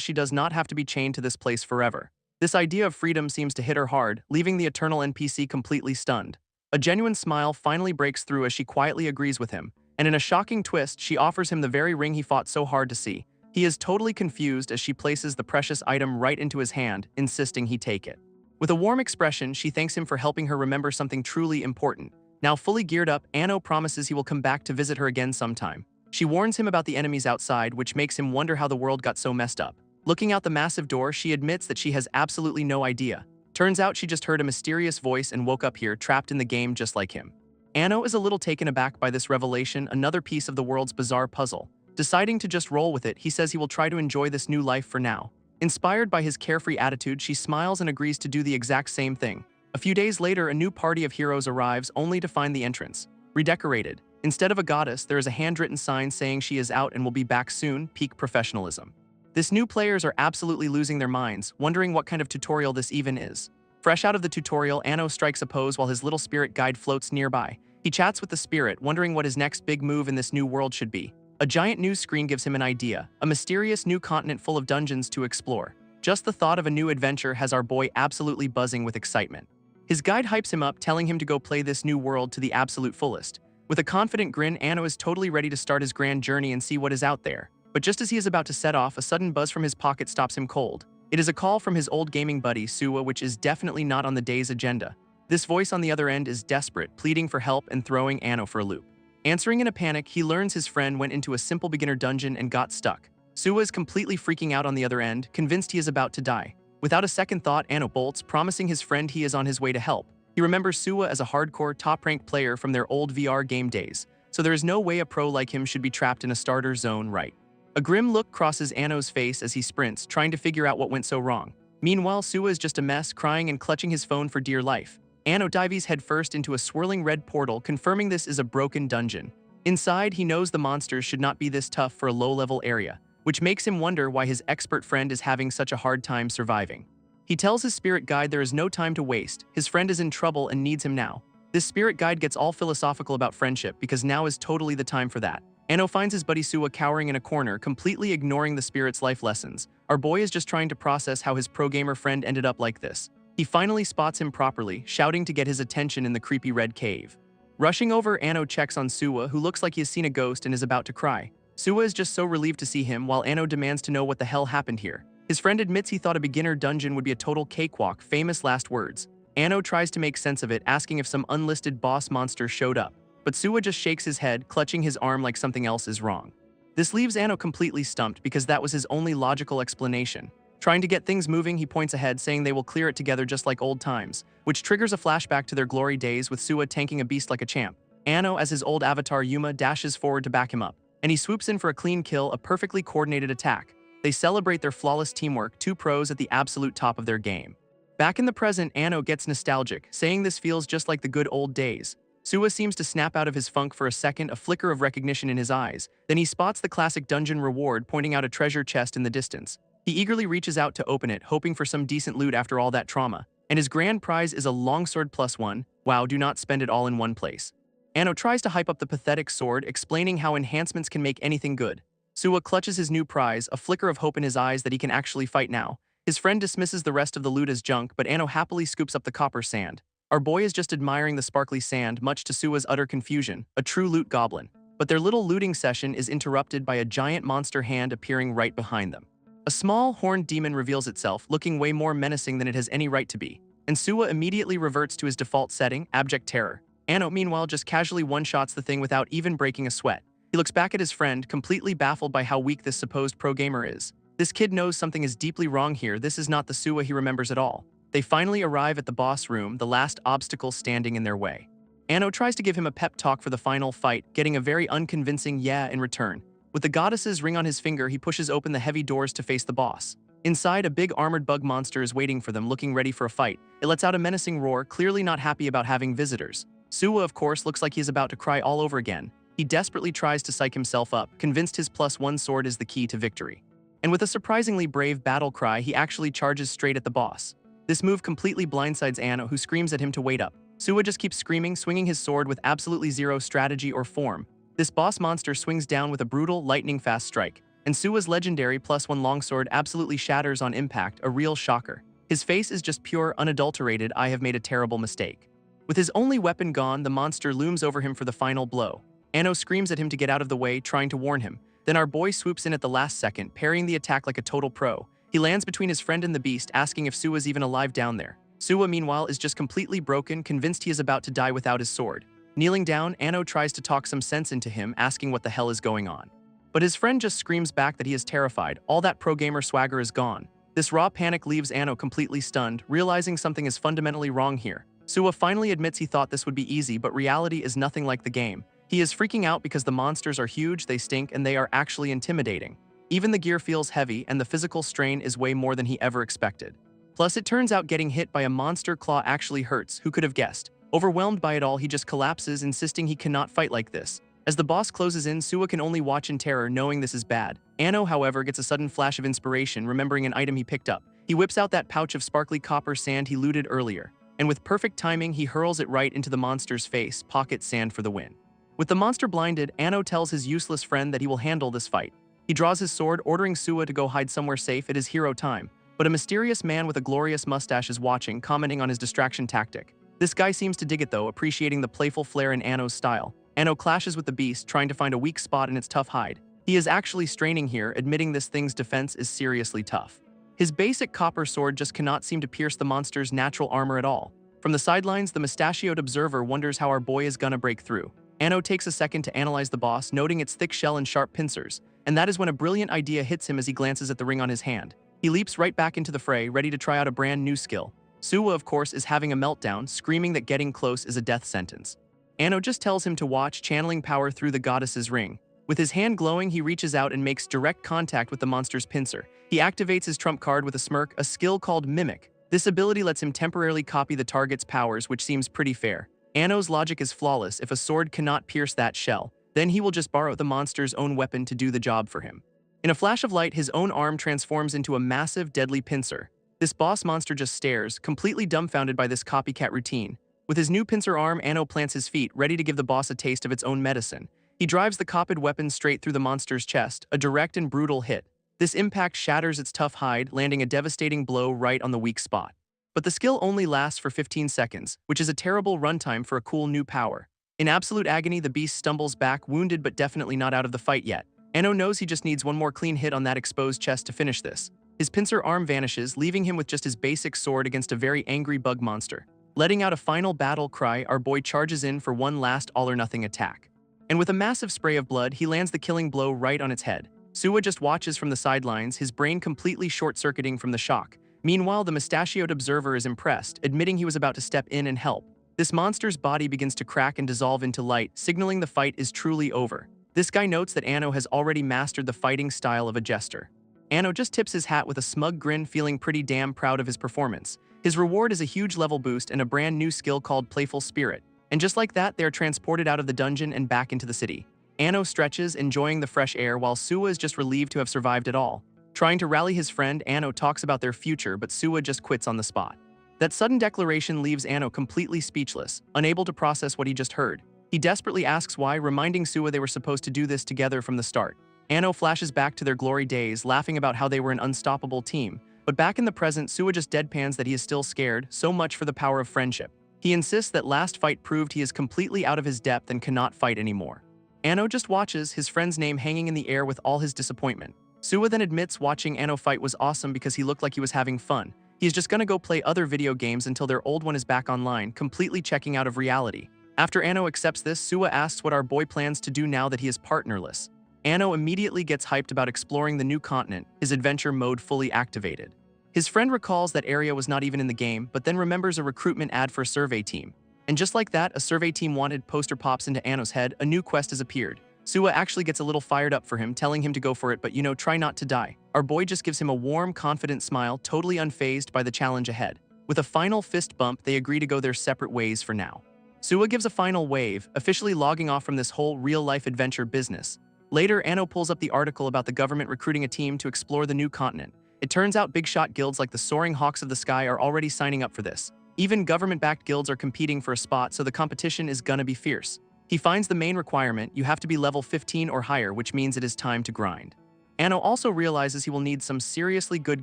she does not have to be chained to this place forever. This idea of freedom seems to hit her hard, leaving the eternal NPC completely stunned. A genuine smile finally breaks through as she quietly agrees with him, and in a shocking twist, she offers him the very ring he fought so hard to see. He is totally confused as she places the precious item right into his hand, insisting he take it. With a warm expression, she thanks him for helping her remember something truly important. Now fully geared up, Anno promises he will come back to visit her again sometime. She warns him about the enemies outside, which makes him wonder how the world got so messed up. Looking out the massive door, she admits that she has absolutely no idea. Turns out she just heard a mysterious voice and woke up here, trapped in the game just like him. Anno is a little taken aback by this revelation, another piece of the world's bizarre puzzle. Deciding to just roll with it, he says he will try to enjoy this new life for now. Inspired by his carefree attitude, she smiles and agrees to do the exact same thing. A few days later, a new party of heroes arrives, only to find the entrance redecorated. Instead of a goddess, there is a handwritten sign saying she is out and will be back soon, peak professionalism. This new players are absolutely losing their minds, wondering what kind of tutorial this even is. Fresh out of the tutorial, Anno strikes a pose while his little spirit guide floats nearby. He chats with the spirit, wondering what his next big move in this new world should be. A giant news screen gives him an idea, a mysterious new continent full of dungeons to explore. Just the thought of a new adventure has our boy absolutely buzzing with excitement. His guide hypes him up, telling him to go play this new world to the absolute fullest. With a confident grin, Anno is totally ready to start his grand journey and see what is out there. But just as he is about to set off, a sudden buzz from his pocket stops him cold. It is a call from his old gaming buddy, Suwa, which is definitely not on the day's agenda. This voice on the other end is desperate, pleading for help and throwing Anno for a loop. Answering in a panic, he learns his friend went into a simple beginner dungeon and got stuck. Suwa is completely freaking out on the other end, convinced he is about to die. Without a second thought, Anno bolts, promising his friend he is on his way to help. He remembers Suwa as a hardcore, top-ranked player from their old VR game days, so there is no way a pro like him should be trapped in a starter zone, right? A grim look crosses Anno's face as he sprints, trying to figure out what went so wrong. Meanwhile, Suwa is just a mess, crying and clutching his phone for dear life. Anno dives headfirst into a swirling red portal, confirming this is a broken dungeon. Inside, he knows the monsters should not be this tough for a low-level area, which makes him wonder why his expert friend is having such a hard time surviving. He tells his spirit guide there is no time to waste, his friend is in trouble and needs him now. This spirit guide gets all philosophical about friendship because now is totally the time for that. Anno finds his buddy Suwa cowering in a corner, completely ignoring the spirit's life lessons. Our boy is just trying to process how his pro-gamer friend ended up like this. He finally spots him properly, shouting to get his attention in the creepy red cave. Rushing over, Anno checks on Suwa, who looks like he has seen a ghost and is about to cry. Suwa is just so relieved to see him, while Anno demands to know what the hell happened here. His friend admits he thought a beginner dungeon would be a total cakewalk, famous last words. Anno tries to make sense of it, asking if some unlisted boss monster showed up. But Suwa just shakes his head, clutching his arm like something else is wrong. This leaves Anno completely stumped because that was his only logical explanation. Trying to get things moving, he points ahead, saying they will clear it together just like old times, which triggers a flashback to their glory days with Suwa tanking a beast like a champ. Anno, as his old avatar Yuma, dashes forward to back him up, and he swoops in for a clean kill, a perfectly coordinated attack. They celebrate their flawless teamwork, two pros at the absolute top of their game. Back in the present, Anno gets nostalgic, saying this feels just like the good old days. Suwa seems to snap out of his funk for a second, a flicker of recognition in his eyes. Then he spots the classic dungeon reward, pointing out a treasure chest in the distance. He eagerly reaches out to open it, hoping for some decent loot after all that trauma. And his grand prize is a longsword +1. Wow, do not spend it all in one place. Anno tries to hype up the pathetic sword, explaining how enhancements can make anything good. Suwa clutches his new prize, a flicker of hope in his eyes that he can actually fight now. His friend dismisses the rest of the loot as junk, but Ano happily scoops up the copper sand. Our boy is just admiring the sparkly sand, much to Sua's utter confusion, a true loot goblin. But their little looting session is interrupted by a giant monster hand appearing right behind them. A small, horned demon reveals itself, looking way more menacing than it has any right to be, and Sua immediately reverts to his default setting, abject terror. Ano, meanwhile, just casually one-shots the thing without even breaking a sweat. He looks back at his friend, completely baffled by how weak this supposed pro-gamer is. This kid knows something is deeply wrong here. This is not the Sua he remembers at all. They finally arrive at the boss room, the last obstacle standing in their way. Ano tries to give him a pep talk for the final fight, getting a very unconvincing yeah in return. With the goddess's ring on his finger, he pushes open the heavy doors to face the boss. Inside, a big armored bug monster is waiting for them, looking ready for a fight. It lets out a menacing roar, clearly not happy about having visitors. Sua, of course, looks like he's about to cry all over again. He desperately tries to psych himself up, convinced his +1 sword is the key to victory. And with a surprisingly brave battle cry, he actually charges straight at the boss. This move completely blindsides Ano, who screams at him to wait up. Sua just keeps screaming, swinging his sword with absolutely zero strategy or form. This boss monster swings down with a brutal, lightning-fast strike, and Sua's legendary +1 longsword absolutely shatters on impact, a real shocker. His face is just pure, unadulterated, I have made a terrible mistake. With his only weapon gone, the monster looms over him for the final blow. Ano screams at him to get out of the way, trying to warn him. Then our boy swoops in at the last second, parrying the attack like a total pro. He lands between his friend and the beast, asking if Sua's even alive down there. Sua, meanwhile, is just completely broken, convinced he is about to die without his sword. Kneeling down, Ano tries to talk some sense into him, asking what the hell is going on. But his friend just screams back that he is terrified. All that pro-gamer swagger is gone. This raw panic leaves Ano completely stunned, realizing something is fundamentally wrong here. Sua finally admits he thought this would be easy, but reality is nothing like the game. He is freaking out because the monsters are huge, they stink, and they are actually intimidating. Even the gear feels heavy, and the physical strain is way more than he ever expected. Plus, it turns out getting hit by a monster claw actually hurts. Who could have guessed? Overwhelmed by it all, he just collapses, insisting he cannot fight like this. As the boss closes in, Sua can only watch in terror, knowing this is bad. Ano, however, gets a sudden flash of inspiration, remembering an item he picked up. He whips out that pouch of sparkly copper sand he looted earlier, and with perfect timing, he hurls it right into the monster's face, pocket sand for the win. With the monster blinded, Ano tells his useless friend that he will handle this fight. He draws his sword, ordering Sua to go hide somewhere safe. It is hero time. But a mysterious man with a glorious mustache is watching, commenting on his distraction tactic. This guy seems to dig it though, appreciating the playful flair in Ano's style. Ano clashes with the beast, trying to find a weak spot in its tough hide. He is actually straining here, admitting this thing's defense is seriously tough. His basic copper sword just cannot seem to pierce the monster's natural armor at all. From the sidelines, the mustachioed observer wonders how our boy is gonna break through. Ano takes a second to analyze the boss, noting its thick shell and sharp pincers, and that is when a brilliant idea hits him as he glances at the ring on his hand. He leaps right back into the fray, ready to try out a brand new skill. Sua, of course, is having a meltdown, screaming that getting close is a death sentence. Ano just tells him to watch, channeling power through the goddess's ring. With his hand glowing, he reaches out and makes direct contact with the monster's pincer. He activates his trump card with a smirk, a skill called Mimic. This ability lets him temporarily copy the target's powers, which seems pretty fair. Ano's logic is flawless. If a sword cannot pierce that shell, then he will just borrow the monster's own weapon to do the job for him. In a flash of light, his own arm transforms into a massive, deadly pincer. This boss monster just stares, completely dumbfounded by this copycat routine. With his new pincer arm, Ano plants his feet, ready to give the boss a taste of its own medicine. He drives the copied weapon straight through the monster's chest, a direct and brutal hit. This impact shatters its tough hide, landing a devastating blow right on the weak spot. But the skill only lasts for 15 seconds, which is a terrible runtime for a cool new power. In absolute agony, the beast stumbles back, wounded but definitely not out of the fight yet. Ano knows he just needs one more clean hit on that exposed chest to finish this. His pincer arm vanishes, leaving him with just his basic sword against a very angry bug monster. Letting out a final battle cry, our boy charges in for one last all-or-nothing attack. And with a massive spray of blood, he lands the killing blow right on its head. Sua just watches from the sidelines, his brain completely short-circuiting from the shock. Meanwhile, the mustachioed observer is impressed, admitting he was about to step in and help. This monster's body begins to crack and dissolve into light, signaling the fight is truly over. This guy notes that Ano has already mastered the fighting style of a jester. Ano just tips his hat with a smug grin, feeling pretty damn proud of his performance. His reward is a huge level boost and a brand new skill called Playful Spirit. And just like that, they are transported out of the dungeon and back into the city. Ano stretches, enjoying the fresh air, while Sua is just relieved to have survived it all. Trying to rally his friend, Ano talks about their future, but Sua just quits on the spot. That sudden declaration leaves Ano completely speechless, unable to process what he just heard. He desperately asks why, reminding Sua they were supposed to do this together from the start. Ano flashes back to their glory days, laughing about how they were an unstoppable team, But back in the present, Suwa just deadpans that he is still scared, so much for the power of friendship. He insists that last fight proved he is completely out of his depth and cannot fight anymore. Anno just watches, his friend's name hanging in the air with all his disappointment. Suwa then admits watching Anno fight was awesome because he looked like he was having fun. He is just gonna go play other video games until their old one is back online, completely checking out of reality. After Anno accepts this, Suwa asks what our boy plans to do now that he is partnerless. Anno immediately gets hyped about exploring the new continent, his adventure mode fully activated. His friend recalls that area was not even in the game, but then remembers a recruitment ad for a survey team. And just like that, a survey team wanted poster pops into Anno's head, a new quest has appeared. Suwa actually gets a little fired up for him, telling him to go for it, but try not to die. Our boy just gives him a warm, confident smile, totally unfazed by the challenge ahead. With a final fist bump, they agree to go their separate ways for now. Suwa gives a final wave, officially logging off from this whole real-life adventure business. Later, Anno pulls up the article about the government recruiting a team to explore the new continent. It turns out big shot guilds like the Soaring Hawks of the Sky are already signing up for this. Even government-backed guilds are competing for a spot, so the competition is gonna be fierce. He finds the main requirement: you have to be level 15 or higher, which means it is time to grind. Anno also realizes he will need some seriously good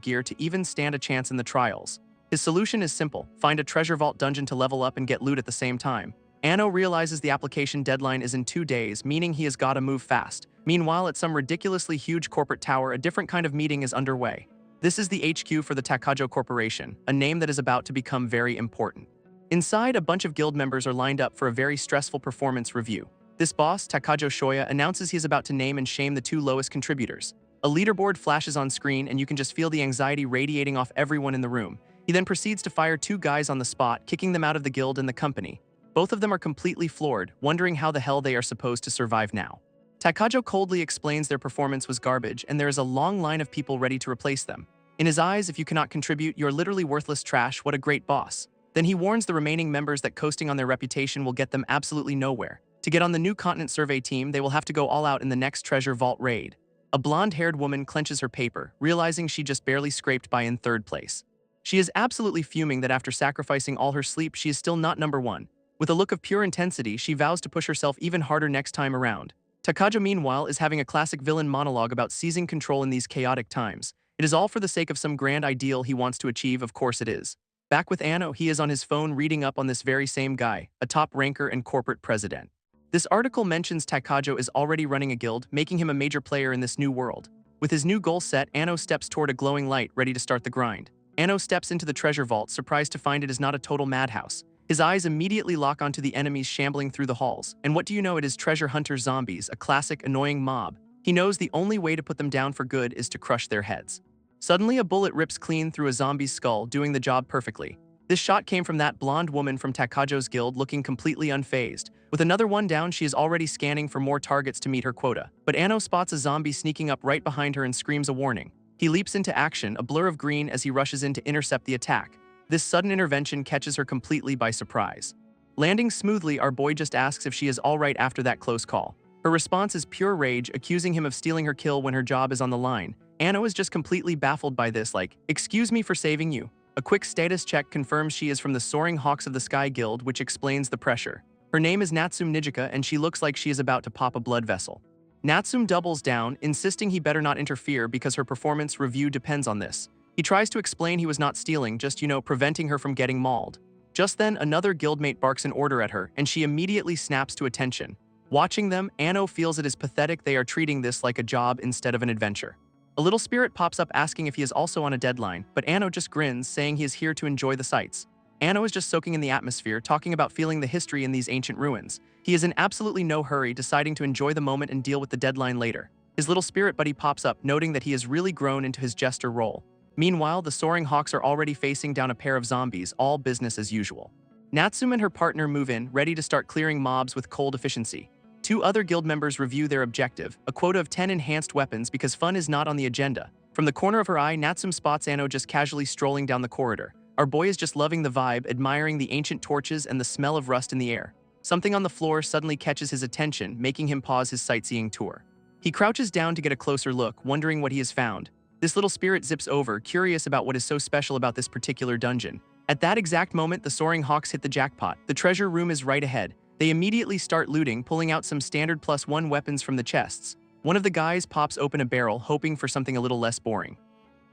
gear to even stand a chance in the trials. His solution is simple: find a treasure vault dungeon to level up and get loot at the same time. Anno realizes the application deadline is in 2 days, meaning he has gotta move fast. Meanwhile, at some ridiculously huge corporate tower, a different kind of meeting is underway. This is the HQ for the Takajo Corporation, a name that is about to become very important. Inside, a bunch of guild members are lined up for a very stressful performance review. This boss, Takajo Shoya, announces he is about to name and shame the 2 lowest contributors. A leaderboard flashes on screen and you can just feel the anxiety radiating off everyone in the room. He then proceeds to fire 2 guys on the spot, kicking them out of the guild and the company. Both of them are completely floored, wondering how the hell they are supposed to survive now. Takajo coldly explains their performance was garbage and there is a long line of people ready to replace them. In his eyes, if you cannot contribute, you're literally worthless trash. What a great boss. Then he warns the remaining members that coasting on their reputation will get them absolutely nowhere. To get on the new continent survey team, they will have to go all out in the next treasure vault raid. A blonde-haired woman clenches her paper, realizing she just barely scraped by in 3rd place. She is absolutely fuming that after sacrificing all her sleep, she is still not number 1. With a look of pure intensity, she vows to push herself even harder next time around. Takajo, meanwhile, is having a classic villain monologue about seizing control in these chaotic times. It is all for the sake of some grand ideal he wants to achieve, of course it is. Back with Anno, he is on his phone reading up on this very same guy, a top ranker and corporate president. This article mentions Takajo is already running a guild, making him a major player in this new world. With his new goal set, Anno steps toward a glowing light, ready to start the grind. Anno steps into the treasure vault, surprised to find it is not a total madhouse. His eyes immediately lock onto the enemies shambling through the halls, and what do you know, it is treasure hunter zombies, a classic annoying mob. He knows the only way to put them down for good is to crush their heads. Suddenly, a bullet rips clean through a zombie's skull, doing the job perfectly. This shot came from that blonde woman from Takajo's guild, looking completely unfazed. With another one down, she is already scanning for more targets to meet her quota. But Anno spots a zombie sneaking up right behind her and screams a warning. He leaps into action, a blur of green as he rushes in to intercept the attack. This sudden intervention catches her completely by surprise. Landing smoothly, our boy just asks if she is alright after that close call. Her response is pure rage, accusing him of stealing her kill when her job is on the line. Anno is just completely baffled by this, like, "Excuse me for saving you." A quick status check confirms she is from the Soaring Hawks of the Sky Guild, which explains the pressure. Her name is Natsume Nijika, and she looks like she is about to pop a blood vessel. Natsume doubles down, insisting he better not interfere because her performance review depends on this. He tries to explain he was not stealing, just, preventing her from getting mauled. Just then, another guildmate barks an order at her, and she immediately snaps to attention. Watching them, Anno feels it is pathetic they are treating this like a job instead of an adventure. A little spirit pops up asking if he is also on a deadline, but Anno just grins, saying he is here to enjoy the sights. Anno is just soaking in the atmosphere, talking about feeling the history in these ancient ruins. He is in absolutely no hurry, deciding to enjoy the moment and deal with the deadline later. His little spirit buddy pops up, noting that he has really grown into his Jester role. Meanwhile, the Soaring Hawks are already facing down a pair of zombies, all business as usual. Natsume and her partner move in, ready to start clearing mobs with cold efficiency. 2 other guild members review their objective, a quota of 10 enhanced weapons because fun is not on the agenda. From the corner of her eye, Natsume spots Anno just casually strolling down the corridor. Our boy is just loving the vibe, admiring the ancient torches and the smell of rust in the air. Something on the floor suddenly catches his attention, making him pause his sightseeing tour. He crouches down to get a closer look, wondering what he has found. This little spirit zips over, curious about what is so special about this particular dungeon. At that exact moment, the Soaring Hawks hit the jackpot. The treasure room is right ahead. They immediately start looting, pulling out some standard +1 weapons from the chests. One of the guys pops open a barrel, hoping for something a little less boring.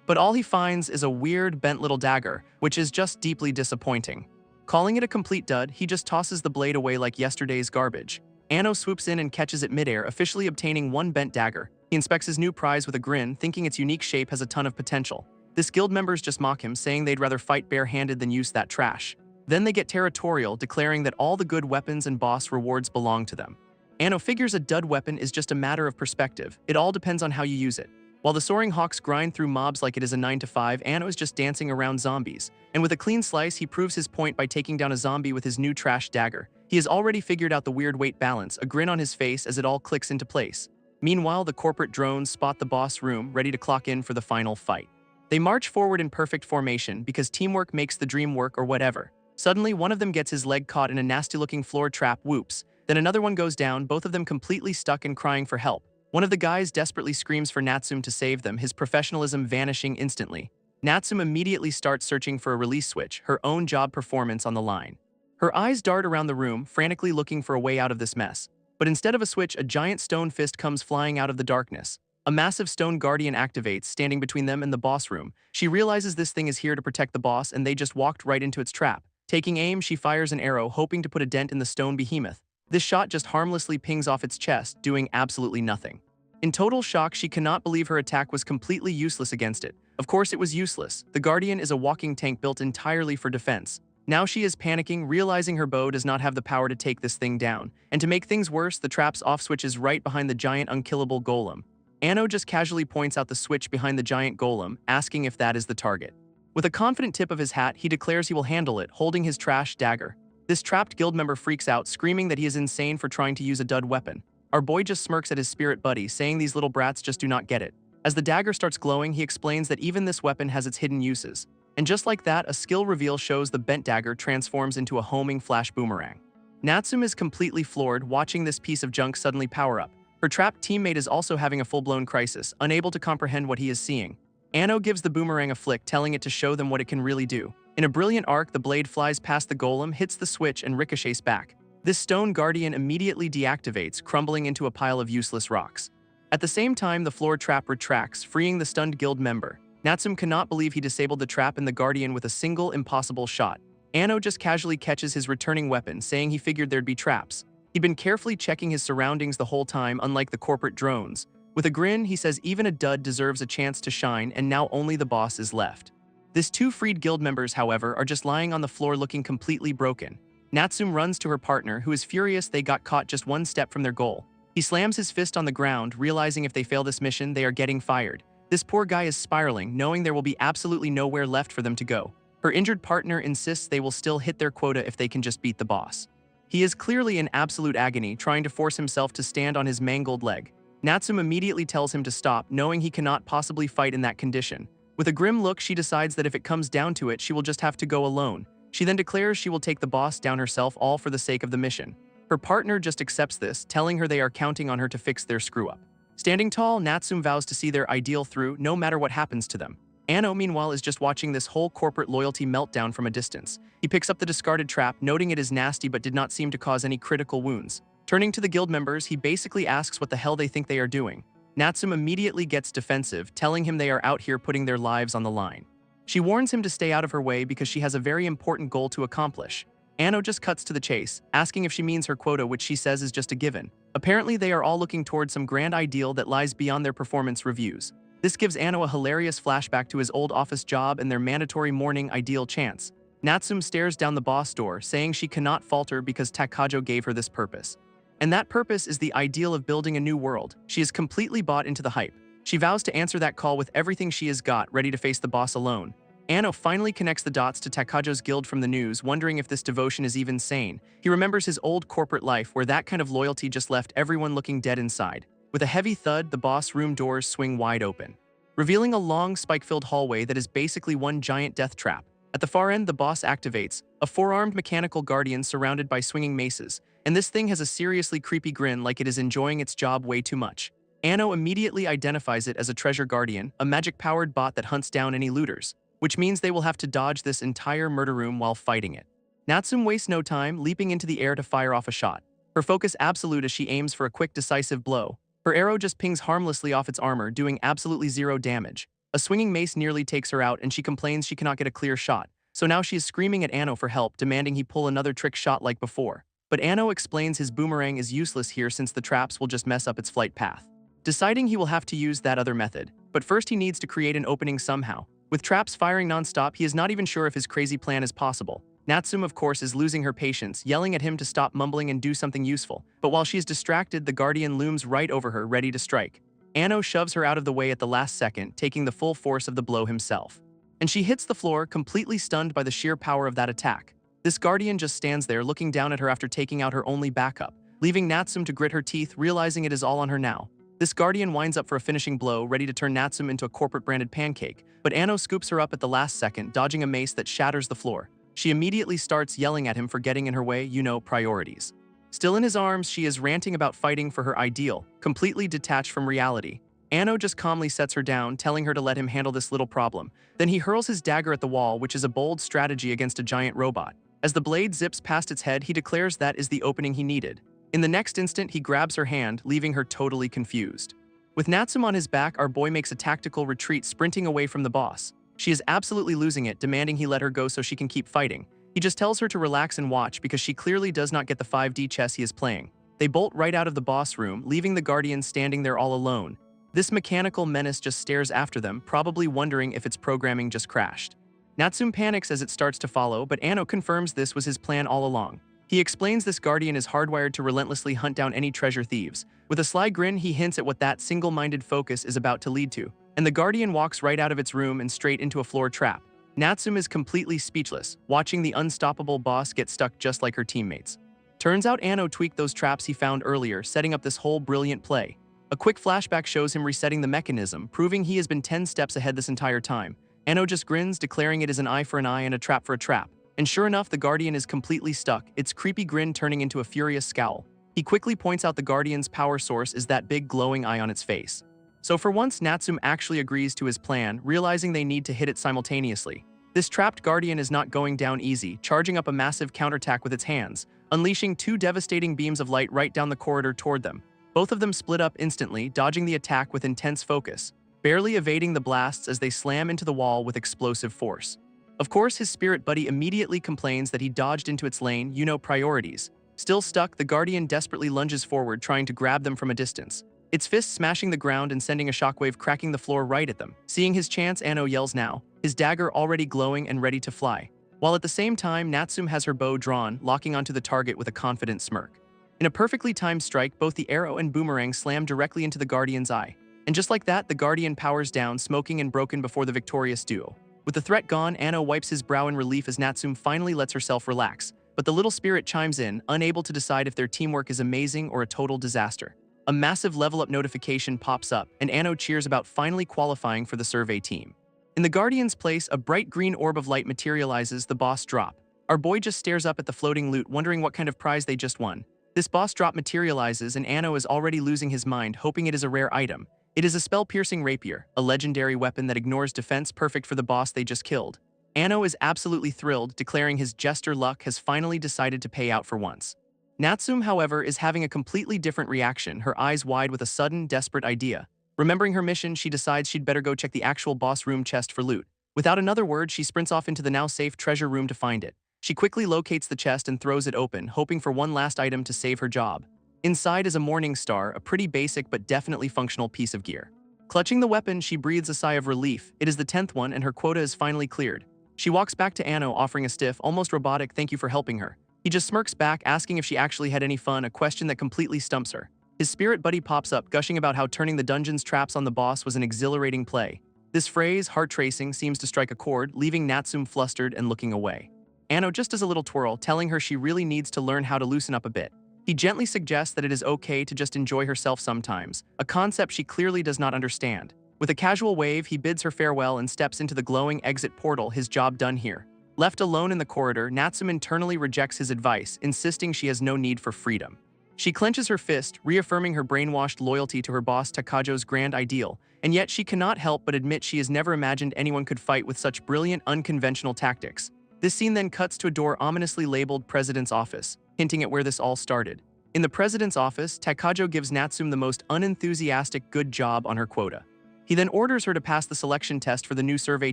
But all he finds is a weird, bent little dagger, which is just deeply disappointing. Calling it a complete dud, he just tosses the blade away like yesterday's garbage. Anno swoops in and catches it midair, officially obtaining one bent dagger. He inspects his new prize with a grin, thinking its unique shape has a ton of potential. This guild members just mock him, saying they'd rather fight bare-handed than use that trash. Then they get territorial, declaring that all the good weapons and boss rewards belong to them. Anno figures a dud weapon is just a matter of perspective. It all depends on how you use it. While the soaring hawks grind through mobs like it is a 9 to 5, Anno is just dancing around zombies. And with a clean slice, he proves his point by taking down a zombie with his new trash dagger. He has already figured out the weird weight balance, a grin on his face as it all clicks into place. Meanwhile, the corporate drones spot the boss room, ready to clock in for the final fight. They march forward in perfect formation because teamwork makes the dream work or whatever. Suddenly, one of them gets his leg caught in a nasty-looking floor trap, whoops. Then another one goes down, both of them completely stuck and crying for help. One of the guys desperately screams for Natsume to save them, his professionalism vanishing instantly. Natsume immediately starts searching for a release switch, her own job performance on the line. Her eyes dart around the room, frantically looking for a way out of this mess. But instead of a switch, a giant stone fist comes flying out of the darkness. A massive stone guardian activates, standing between them and the boss room. She realizes this thing is here to protect the boss, and they just walked right into its trap. Taking aim, she fires an arrow, hoping to put a dent in the stone behemoth. This shot just harmlessly pings off its chest, doing absolutely nothing. In total shock, she cannot believe her attack was completely useless against it. Of course it was useless. The Guardian is a walking tank built entirely for defense. Now she is panicking, realizing her bow does not have the power to take this thing down. And to make things worse, the trap's off switch is right behind the giant unkillable golem. Anno just casually points out the switch behind the giant golem, asking if that is the target. With a confident tip of his hat, he declares he will handle it, holding his trash dagger. This trapped guild member freaks out, screaming that he is insane for trying to use a dud weapon. Our boy just smirks at his spirit buddy, saying these little brats just do not get it. As the dagger starts glowing, he explains that even this weapon has its hidden uses. And just like that, a skill reveal shows the bent dagger transforms into a homing flash boomerang. Natsume is completely floored, watching this piece of junk suddenly power up. Her trapped teammate is also having a full-blown crisis, unable to comprehend what he is seeing. Anno gives the boomerang a flick, telling it to show them what it can really do. In a brilliant arc, the blade flies past the golem, hits the switch, and ricochets back. This stone guardian immediately deactivates, crumbling into a pile of useless rocks. At the same time, the floor trap retracts, freeing the stunned guild member. Natsume cannot believe he disabled the trap and the guardian with a single impossible shot. Anno just casually catches his returning weapon, saying he figured there'd be traps. He'd been carefully checking his surroundings the whole time, unlike the corporate drones. With a grin, he says even a dud deserves a chance to shine, and now only the boss is left. These two freed guild members, however, are just lying on the floor looking completely broken. Natsume runs to her partner, who is furious they got caught just one step from their goal. He slams his fist on the ground, realizing if they fail this mission, they are getting fired. This poor guy is spiraling, knowing there will be absolutely nowhere left for them to go. Her injured partner insists they will still hit their quota if they can just beat the boss. He is clearly in absolute agony, trying to force himself to stand on his mangled leg. Natsume immediately tells him to stop, knowing he cannot possibly fight in that condition. With a grim look, she decides that if it comes down to it, she will just have to go alone. She then declares she will take the boss down herself, all for the sake of the mission. Her partner just accepts this, telling her they are counting on her to fix their screw-up. Standing tall, Natsume vows to see their ideal through, no matter what happens to them. Anno, meanwhile, is just watching this whole corporate loyalty meltdown from a distance. He picks up the discarded trap, noting it is nasty but did not seem to cause any critical wounds. Turning to the guild members, he basically asks what the hell they think they are doing. Natsume immediately gets defensive, telling him they are out here putting their lives on the line. She warns him to stay out of her way because she has a very important goal to accomplish. Anno just cuts to the chase, asking if she means her quota, which she says is just a given. Apparently, they are all looking towards some grand ideal that lies beyond their performance reviews. This gives Anno a hilarious flashback to his old office job and their mandatory morning ideal chance. Natsume stares down the boss door, saying she cannot falter because Takajo gave her this purpose. And that purpose is the ideal of building a new world. She is completely bought into the hype. She vows to answer that call with everything she has got, ready to face the boss alone. Anno finally connects the dots to Takajo's guild from the news, wondering if this devotion is even sane. He remembers his old corporate life, where that kind of loyalty just left everyone looking dead inside. With a heavy thud, the boss room doors swing wide open, revealing a long, spike-filled hallway that is basically one giant death trap. At the far end, the boss activates, a four-armed mechanical guardian surrounded by swinging maces, and this thing has a seriously creepy grin like it is enjoying its job way too much. Anno immediately identifies it as a treasure guardian, a magic-powered bot that hunts down any looters, which means they will have to dodge this entire murder room while fighting it. Natsume wastes no time, leaping into the air to fire off a shot. Her focus absolute as she aims for a quick, decisive blow. Her arrow just pings harmlessly off its armor, doing absolutely zero damage. A swinging mace nearly takes her out and she complains she cannot get a clear shot, so now she is screaming at Anno for help, demanding he pull another trick shot like before. But Anno explains his boomerang is useless here since the traps will just mess up its flight path. Deciding he will have to use that other method, but first he needs to create an opening somehow. With traps firing non-stop, he is not even sure if his crazy plan is possible. Natsume, of course, is losing her patience, yelling at him to stop mumbling and do something useful. But while she is distracted, the Guardian looms right over her, ready to strike. Anno shoves her out of the way at the last second, taking the full force of the blow himself. And she hits the floor, completely stunned by the sheer power of that attack. This Guardian just stands there looking down at her after taking out her only backup, leaving Natsume to grit her teeth, realizing it is all on her now. This Guardian winds up for a finishing blow, ready to turn Natsume into a corporate-branded pancake, but Anno scoops her up at the last second, dodging a mace that shatters the floor. She immediately starts yelling at him for getting in her way, priorities. Still in his arms, she is ranting about fighting for her ideal, completely detached from reality. Anno just calmly sets her down, telling her to let him handle this little problem. Then he hurls his dagger at the wall, which is a bold strategy against a giant robot. As the blade zips past its head, he declares that is the opening he needed. In the next instant, he grabs her hand, leaving her totally confused. With Natsume on his back, our boy makes a tactical retreat, sprinting away from the boss. She is absolutely losing it, demanding he let her go so she can keep fighting. He just tells her to relax and watch because she clearly does not get the 5D chess he is playing. They bolt right out of the boss room, leaving the Guardian standing there all alone. This mechanical menace just stares after them, probably wondering if its programming just crashed. Natsume panics as it starts to follow, but Anno confirms this was his plan all along. He explains this Guardian is hardwired to relentlessly hunt down any treasure thieves. With a sly grin, he hints at what that single-minded focus is about to lead to, and the Guardian walks right out of its room and straight into a floor trap. Natsume is completely speechless, watching the unstoppable boss get stuck just like her teammates. Turns out Anno tweaked those traps he found earlier, setting up this whole brilliant play. A quick flashback shows him resetting the mechanism, proving he has been 10 steps ahead this entire time. Anno just grins, declaring it is an eye for an eye and a trap for a trap. And sure enough, the Guardian is completely stuck, its creepy grin turning into a furious scowl. He quickly points out the Guardian's power source is that big glowing eye on its face. So for once, Natsume actually agrees to his plan, realizing they need to hit it simultaneously. This trapped Guardian is not going down easy, charging up a massive counterattack with its hands, unleashing two devastating beams of light right down the corridor toward them. Both of them split up instantly, dodging the attack with intense focus, barely evading the blasts as they slam into the wall with explosive force. Of course, his spirit buddy immediately complains that he dodged into its lane, priorities. Still stuck, the Guardian desperately lunges forward, trying to grab them from a distance. Its fist smashing the ground and sending a shockwave cracking the floor right at them. Seeing his chance, Anno yells now, his dagger already glowing and ready to fly. While at the same time, Natsume has her bow drawn, locking onto the target with a confident smirk. In a perfectly timed strike, both the arrow and boomerang slam directly into the Guardian's eye. And just like that, the Guardian powers down, smoking and broken before the victorious duo. With the threat gone, Anno wipes his brow in relief as Natsume finally lets herself relax. But the little spirit chimes in, unable to decide if their teamwork is amazing or a total disaster. A massive level-up notification pops up, and Anno cheers about finally qualifying for the survey team. In the Guardian's place, a bright green orb of light materializes, the boss drop. Our boy just stares up at the floating loot, wondering what kind of prize they just won. This boss drop materializes, and Anno is already losing his mind, hoping it is a rare item. It is a spell-piercing rapier, a legendary weapon that ignores defense, perfect for the boss they just killed. Anno is absolutely thrilled, declaring his Jester luck has finally decided to pay out for once. Natsume, however, is having a completely different reaction, her eyes wide with a sudden, desperate idea. Remembering her mission, she decides she'd better go check the actual boss room chest for loot. Without another word, she sprints off into the now safe treasure room to find it. She quickly locates the chest and throws it open, hoping for one last item to save her job. Inside is a morning star, a pretty basic but definitely functional piece of gear. Clutching the weapon, she breathes a sigh of relief. It is the 10th one, and her quota is finally cleared. She walks back to Anno, offering a stiff, almost robotic thank you for helping her. He just smirks back, asking if she actually had any fun, a question that completely stumps her. His spirit buddy pops up, gushing about how turning the dungeon's traps on the boss was an exhilarating play. This phrase, heart-tracing, seems to strike a chord, leaving Natsume flustered and looking away. Anno just does a little twirl, telling her she really needs to learn how to loosen up a bit. He gently suggests that it is okay to just enjoy herself sometimes, a concept she clearly does not understand. With a casual wave, he bids her farewell and steps into the glowing exit portal, his job done here. Left alone in the corridor, Natsume internally rejects his advice, insisting she has no need for freedom. She clenches her fist, reaffirming her brainwashed loyalty to her boss Takajo's grand ideal, and yet she cannot help but admit she has never imagined anyone could fight with such brilliant, unconventional tactics. This scene then cuts to a door ominously labeled President's Office, hinting at where this all started. In the President's office, Takajo gives Natsume the most unenthusiastic good job on her quota. He then orders her to pass the selection test for the new survey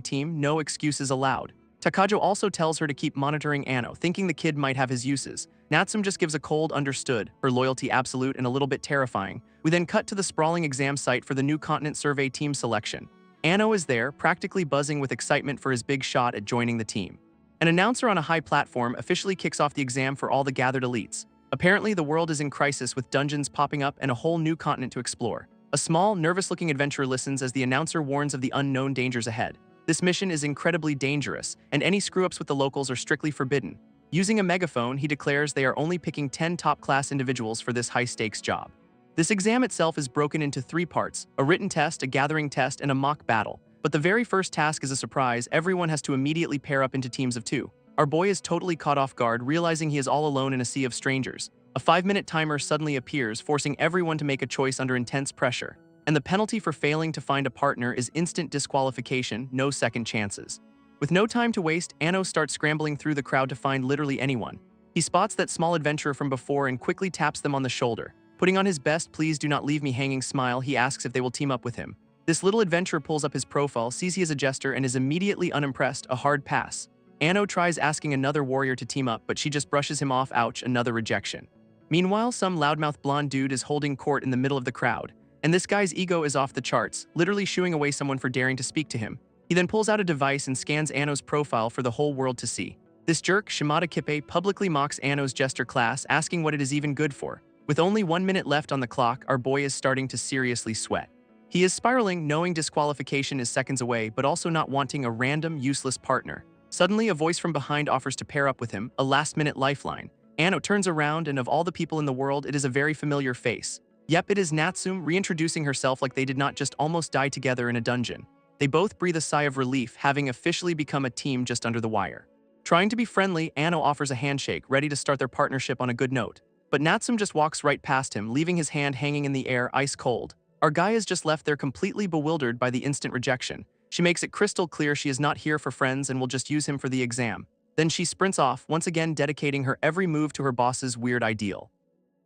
team, no excuses allowed. Takajo also tells her to keep monitoring Ano, thinking the kid might have his uses. Natsum just gives a cold understood, her loyalty absolute and a little bit terrifying. We then cut to the sprawling exam site for the new continent survey team selection. Ano is there, practically buzzing with excitement for his big shot at joining the team. An announcer on a high platform officially kicks off the exam for all the gathered elites. Apparently, the world is in crisis with dungeons popping up and a whole new continent to explore. A small, nervous-looking adventurer listens as the announcer warns of the unknown dangers ahead. This mission is incredibly dangerous, and any screw-ups with the locals are strictly forbidden. Using a megaphone, he declares they are only picking 10 top-class individuals for this high-stakes job. This exam itself is broken into 3 parts, a written test, a gathering test, and a mock battle. But the very first task is a surprise. Everyone has to immediately pair up into teams of 2. Our boy is totally caught off guard, realizing he is all alone in a sea of strangers. A 5-minute timer suddenly appears, forcing everyone to make a choice under intense pressure. And the penalty for failing to find a partner is instant disqualification, no second chances. With no time to waste, Ano starts scrambling through the crowd to find literally anyone. He spots that small adventurer from before and quickly taps them on the shoulder. Putting on his best "please do not leave me hanging" smile, he asks if they will team up with him. This little adventurer pulls up his profile, sees he is a jester, and is immediately unimpressed, a hard pass. Ano tries asking another warrior to team up, but she just brushes him off. Ouch, another rejection. Meanwhile, some loudmouth blonde dude is holding court in the middle of the crowd. And this guy's ego is off the charts, literally shooing away someone for daring to speak to him. He then pulls out a device and scans Ano's profile for the whole world to see. This jerk, Shimada Kippe, publicly mocks Ano's jester class, asking what it is even good for. With only 1 minute left on the clock, our boy is starting to seriously sweat. He is spiraling, knowing disqualification is seconds away, but also not wanting a random, useless partner. Suddenly, a voice from behind offers to pair up with him, a last-minute lifeline. Ano turns around, and of all the people in the world, it is a very familiar face. Yep, it is Natsum, reintroducing herself like they did not just almost die together in a dungeon. They both breathe a sigh of relief, having officially become a team just under the wire. Trying to be friendly, Ano offers a handshake, ready to start their partnership on a good note. But Natsum just walks right past him, leaving his hand hanging in the air, ice cold. Our guy is just left there completely bewildered by the instant rejection. She makes it crystal clear she is not here for friends and will just use him for the exam. Then she sprints off, once again dedicating her every move to her boss's weird ideal.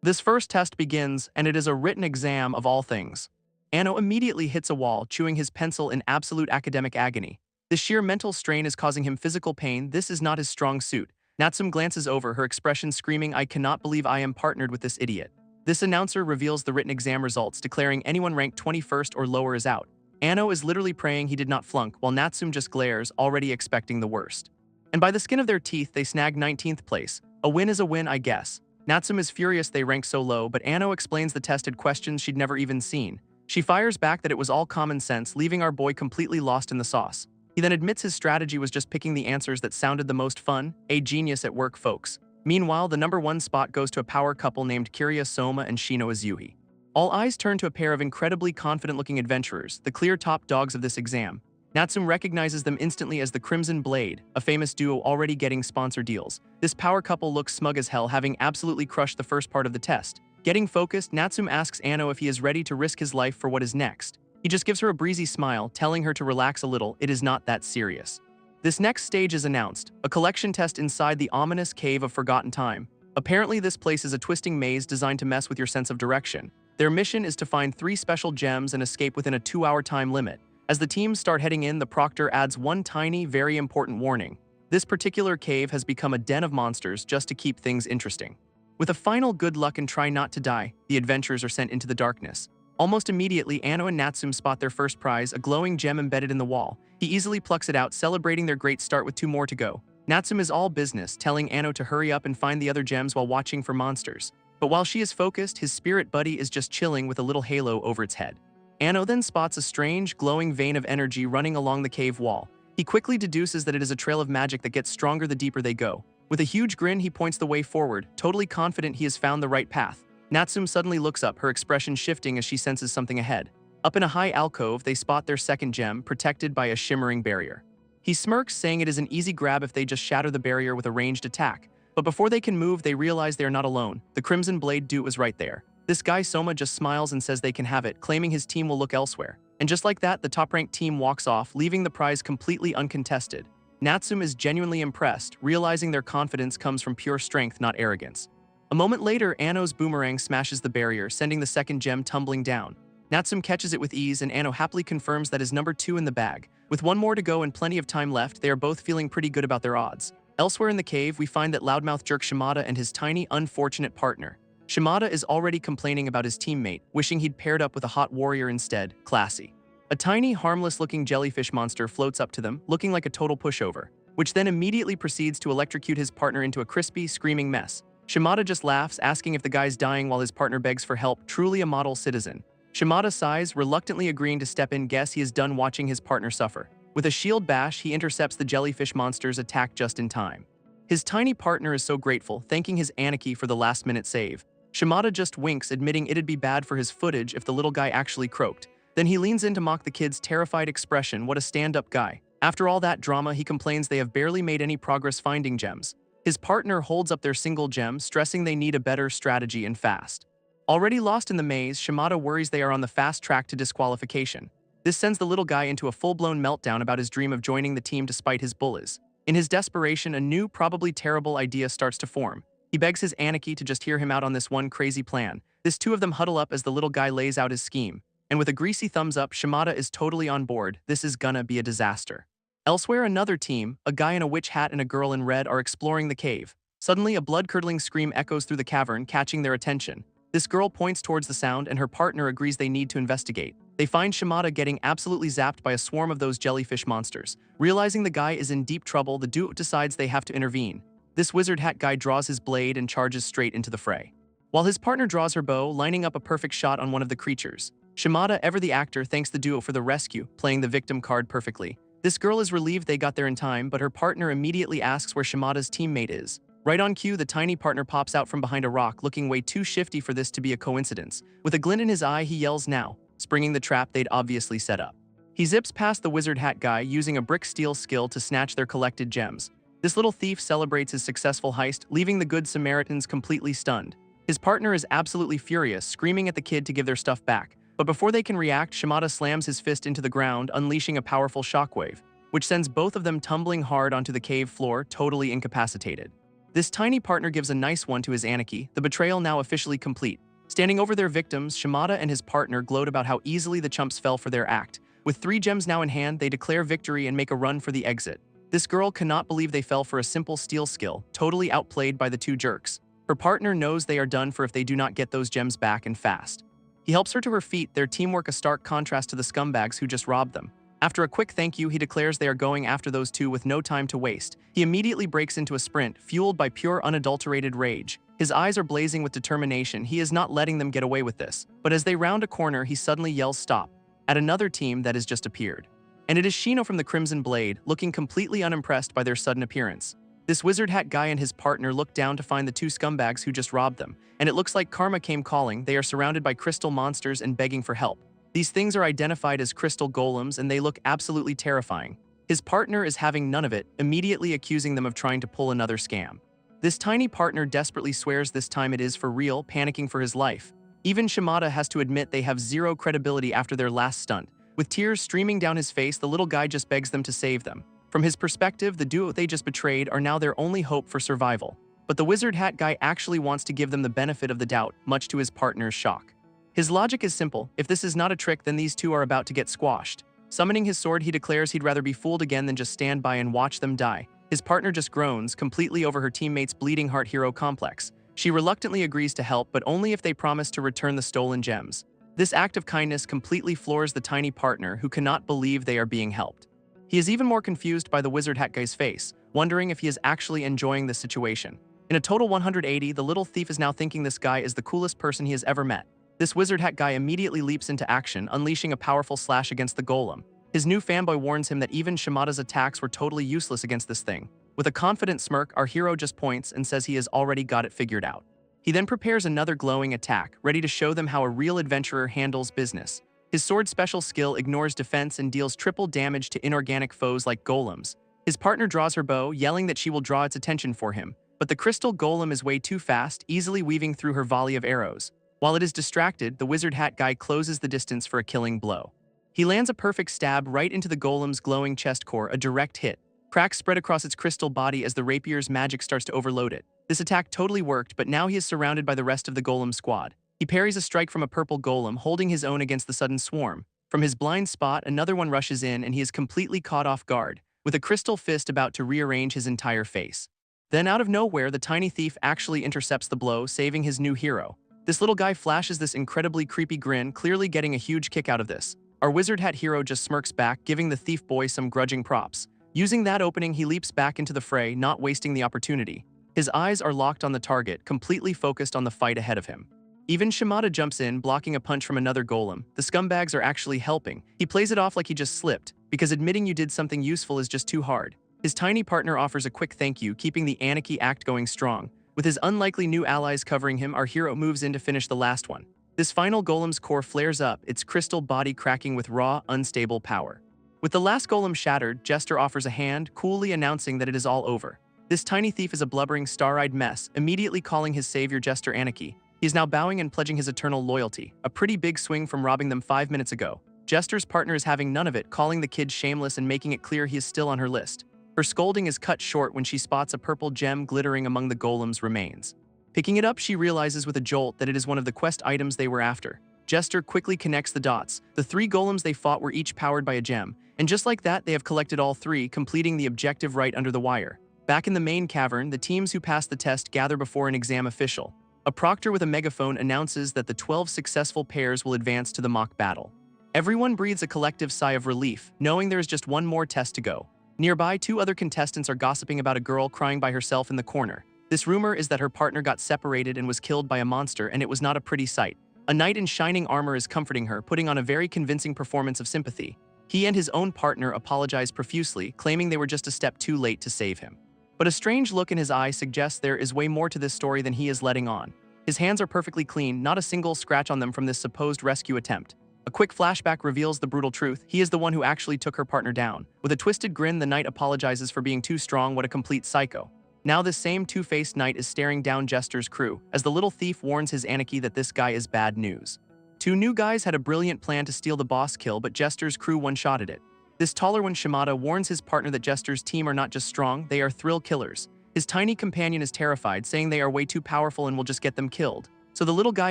This first test begins, and it is a written exam of all things. Ano immediately hits a wall, chewing his pencil in absolute academic agony. The sheer mental strain is causing him physical pain. This is not his strong suit. Natsum glances over, her expression screaming, "I cannot believe I am partnered with this idiot." This announcer reveals the written exam results, declaring anyone ranked 21st or lower is out. Ano is literally praying he did not flunk, while Natsum just glares, already expecting the worst. And by the skin of their teeth, they snag 19th place. A win is a win, I guess. Natsum is furious they rank so low, but Ano explains the tested questions she'd never even seen. She fires back that it was all common sense, leaving our boy completely lost in the sauce. He then admits his strategy was just picking the answers that sounded the most fun. A genius at work, folks. Meanwhile, the #1 spot goes to a power couple named Kirya Soma and Shino Azuhi. All eyes turn to a pair of incredibly confident-looking adventurers, the clear top dogs of this exam. Natsum recognizes them instantly as the Crimson Blade, a famous duo already getting sponsor deals. This power couple looks smug as hell, having absolutely crushed the first part of the test. Getting focused, Natsum asks Ano if he is ready to risk his life for what is next. He just gives her a breezy smile, telling her to relax a little. It is not that serious. This next stage is announced, a collection test inside the ominous Cave of Forgotten Time. Apparently, this place is a twisting maze designed to mess with your sense of direction. Their mission is to find 3 special gems and escape within a 2-hour time limit. As the teams start heading in, the proctor adds one tiny, very important warning. This particular cave has become a den of monsters just to keep things interesting. With a final good luck and try not to die, the adventurers are sent into the darkness. Almost immediately, Ano and Natsum spot their first prize, a glowing gem embedded in the wall. He easily plucks it out, celebrating their great start with 2 more to go. Natsum is all business, telling Ano to hurry up and find the other gems while watching for monsters. But while she is focused, his spirit buddy is just chilling with a little halo over its head. Ano then spots a strange, glowing vein of energy running along the cave wall. He quickly deduces that it is a trail of magic that gets stronger the deeper they go. With a huge grin, he points the way forward, totally confident he has found the right path. Natsum suddenly looks up, her expression shifting as she senses something ahead. Up in a high alcove, they spot their second gem, protected by a shimmering barrier. He smirks, saying it is an easy grab if they just shatter the barrier with a ranged attack. But before they can move, they realize they are not alone. The Crimson Blade dude was right there. This guy Soma just smiles and says they can have it, claiming his team will look elsewhere. And just like that, the top-ranked team walks off, leaving the prize completely uncontested. Natsum is genuinely impressed, realizing their confidence comes from pure strength, not arrogance. A moment later, Ano's boomerang smashes the barrier, sending the second gem tumbling down. Natsum catches it with ease and Anno happily confirms that is number 2 in the bag. With one more to go and plenty of time left, they are both feeling pretty good about their odds. Elsewhere in the cave, we find that loudmouth jerk Shimada and his tiny, unfortunate partner. Shimada is already complaining about his teammate, wishing he'd paired up with a hot warrior instead. Classy. A tiny, harmless-looking jellyfish monster floats up to them, looking like a total pushover, which then immediately proceeds to electrocute his partner into a crispy, screaming mess. Shimada just laughs, asking if the guy's dying while his partner begs for help, truly a model citizen. Shimada sighs, reluctantly agreeing to step in, guess he is done watching his partner suffer. With a shield bash, he intercepts the jellyfish monster's attack just in time. His tiny partner is so grateful, thanking his Anarchy for the last-minute save. Shimada just winks, admitting it'd be bad for his footage if the little guy actually croaked. Then he leans in to mock the kid's terrified expression. What a stand-up guy. After all that drama, he complains they have barely made any progress finding gems. His partner holds up their single gem, stressing they need a better strategy and fast. Already lost in the maze, Shimada worries they are on the fast track to disqualification. This sends the little guy into a full-blown meltdown about his dream of joining the team despite his bullies. In his desperation, a new, probably terrible idea starts to form. He begs his Anarchy to just hear him out on this one crazy plan. This two of them huddle up as the little guy lays out his scheme. And with a greasy thumbs up, Shimada is totally on board. This is gonna be a disaster. Elsewhere, another team, a guy in a witch hat and a girl in red, are exploring the cave. Suddenly, a blood-curdling scream echoes through the cavern, catching their attention. This girl points towards the sound and her partner agrees they need to investigate. They find Shimada getting absolutely zapped by a swarm of those jellyfish monsters. Realizing the guy is in deep trouble, the duo decides they have to intervene. This wizard hat guy draws his blade and charges straight into the fray, while his partner draws her bow, lining up a perfect shot on one of the creatures. Shimada, ever the actor, thanks the duo for the rescue, playing the victim card perfectly. This girl is relieved they got there in time, but her partner immediately asks where Shimada's teammate is. Right on cue, the tiny partner pops out from behind a rock, looking way too shifty for this to be a coincidence. With a glint in his eye, he yells now, springing the trap they'd obviously set up. He zips past the wizard hat guy, using a brick steel skill to snatch their collected gems. This little thief celebrates his successful heist, leaving the good Samaritans completely stunned. His partner is absolutely furious, screaming at the kid to give their stuff back. But before they can react, Shimada slams his fist into the ground, unleashing a powerful shockwave, which sends both of them tumbling hard onto the cave floor, totally incapacitated. This tiny partner gives a nice one to his Anarchy, the betrayal now officially complete. Standing over their victims, Shimada and his partner gloat about how easily the chumps fell for their act. With 3 gems now in hand, they declare victory and make a run for the exit. This girl cannot believe they fell for a simple steal skill, totally outplayed by the 2 jerks. Her partner knows they are done for if they do not get those gems back and fast. He helps her to her feet, their teamwork a stark contrast to the scumbags who just robbed them. After a quick thank you, he declares they are going after those 2 with no time to waste. He immediately breaks into a sprint, fueled by pure unadulterated rage. His eyes are blazing with determination. He is not letting them get away with this. But as they round a corner, he suddenly yells stop at another team that has just appeared. And it is Shino from the Crimson Blade, looking completely unimpressed by their sudden appearance. This wizard hat guy and his partner look down to find the 2 scumbags who just robbed them, and it looks like karma came calling. They are surrounded by crystal monsters and begging for help. These things are identified as crystal golems and they look absolutely terrifying. His partner is having none of it, immediately accusing them of trying to pull another scam. This tiny partner desperately swears this time it is for real, panicking for his life. Even Shimada has to admit they have zero credibility after their last stunt. With tears streaming down his face, the little guy just begs them to save them. From his perspective, the duo they just betrayed are now their only hope for survival. But the wizard hat guy actually wants to give them the benefit of the doubt, much to his partner's shock. His logic is simple: if this is not a trick, then these 2 are about to get squashed. Summoning his sword, he declares he'd rather be fooled again than just stand by and watch them die. His partner just groans, completely over her teammate's bleeding heart hero complex. She reluctantly agrees to help, but only if they promise to return the stolen gems. This act of kindness completely floors the tiny partner, who cannot believe they are being helped. He is even more confused by the wizard hat guy's face, wondering if he is actually enjoying the situation. In a total 180, the little thief is now thinking this guy is the coolest person he has ever met. This wizard hat guy immediately leaps into action, unleashing a powerful slash against the golem. His new fanboy warns him that even Shimada's attacks were totally useless against this thing. With a confident smirk, our hero just points and says he has already got it figured out. He then prepares another glowing attack, ready to show them how a real adventurer handles business. His sword special skill ignores defense and deals triple damage to inorganic foes like golems. His partner draws her bow, yelling that she will draw its attention for him, but the crystal golem is way too fast, easily weaving through her volley of arrows. While it is distracted, the wizard hat guy closes the distance for a killing blow. He lands a perfect stab right into the golem's glowing chest core, a direct hit. Cracks spread across its crystal body as the rapier's magic starts to overload it. This attack totally worked, but now he is surrounded by the rest of the golem squad. He parries a strike from a purple golem, holding his own against the sudden swarm. From his blind spot, another one rushes in and he is completely caught off guard, with a crystal fist about to rearrange his entire face. Then out of nowhere, the tiny thief actually intercepts the blow, saving his new hero. This little guy flashes this incredibly creepy grin, clearly getting a huge kick out of this. Our wizard hat hero just smirks back, giving the thief boy some grudging props. Using that opening, he leaps back into the fray, not wasting the opportunity. His eyes are locked on the target, completely focused on the fight ahead of him. Even Shimada jumps in, blocking a punch from another golem. The scumbags are actually helping. He plays it off like he just slipped, because admitting you did something useful is just too hard. His tiny partner offers a quick thank you, keeping the anarchy act going strong. With his unlikely new allies covering him, our hero moves in to finish the last one. This final golem's core flares up, its crystal body cracking with raw, unstable power. With the last golem shattered, Jester offers a hand, coolly announcing that it is all over. This tiny thief is a blubbering, star-eyed mess, immediately calling his savior Jester Anarchy. He is now bowing and pledging his eternal loyalty, a pretty big swing from robbing them 5 minutes ago. Jester's partner is having none of it, calling the kid shameless and making it clear he is still on her list. Her scolding is cut short when she spots a purple gem glittering among the golem's remains. Picking it up, she realizes with a jolt that it is one of the quest items they were after. Jester quickly connects the dots. The 3 golems they fought were each powered by a gem, and just like that, they have collected all 3, completing the objective right under the wire. Back in the main cavern, the teams who passed the test gather before an exam official. A proctor with a megaphone announces that the 12 successful pairs will advance to the mock battle. Everyone breathes a collective sigh of relief, knowing there is just one more test to go. Nearby, 2 other contestants are gossiping about a girl crying by herself in the corner. This rumor is that her partner got separated and was killed by a monster, and it was not a pretty sight. A knight in shining armor is comforting her, putting on a very convincing performance of sympathy. He and his own partner apologize profusely, claiming they were just a step too late to save him. But a strange look in his eye suggests there is way more to this story than he is letting on. His hands are perfectly clean, not a single scratch on them from this supposed rescue attempt. A quick flashback reveals the brutal truth. He is the one who actually took her partner down. With a twisted grin, the knight apologizes for being too strong. What a complete psycho. Now this same two-faced knight is staring down Jester's crew, as the little thief warns his anarchy that this guy is bad news. 2 new guys had a brilliant plan to steal the boss kill, but Jester's crew one-shotted it. This taller one, Shimada, warns his partner that Jester's team are not just strong, they are thrill killers. His tiny companion is terrified, saying they are way too powerful and will just get them killed. So the little guy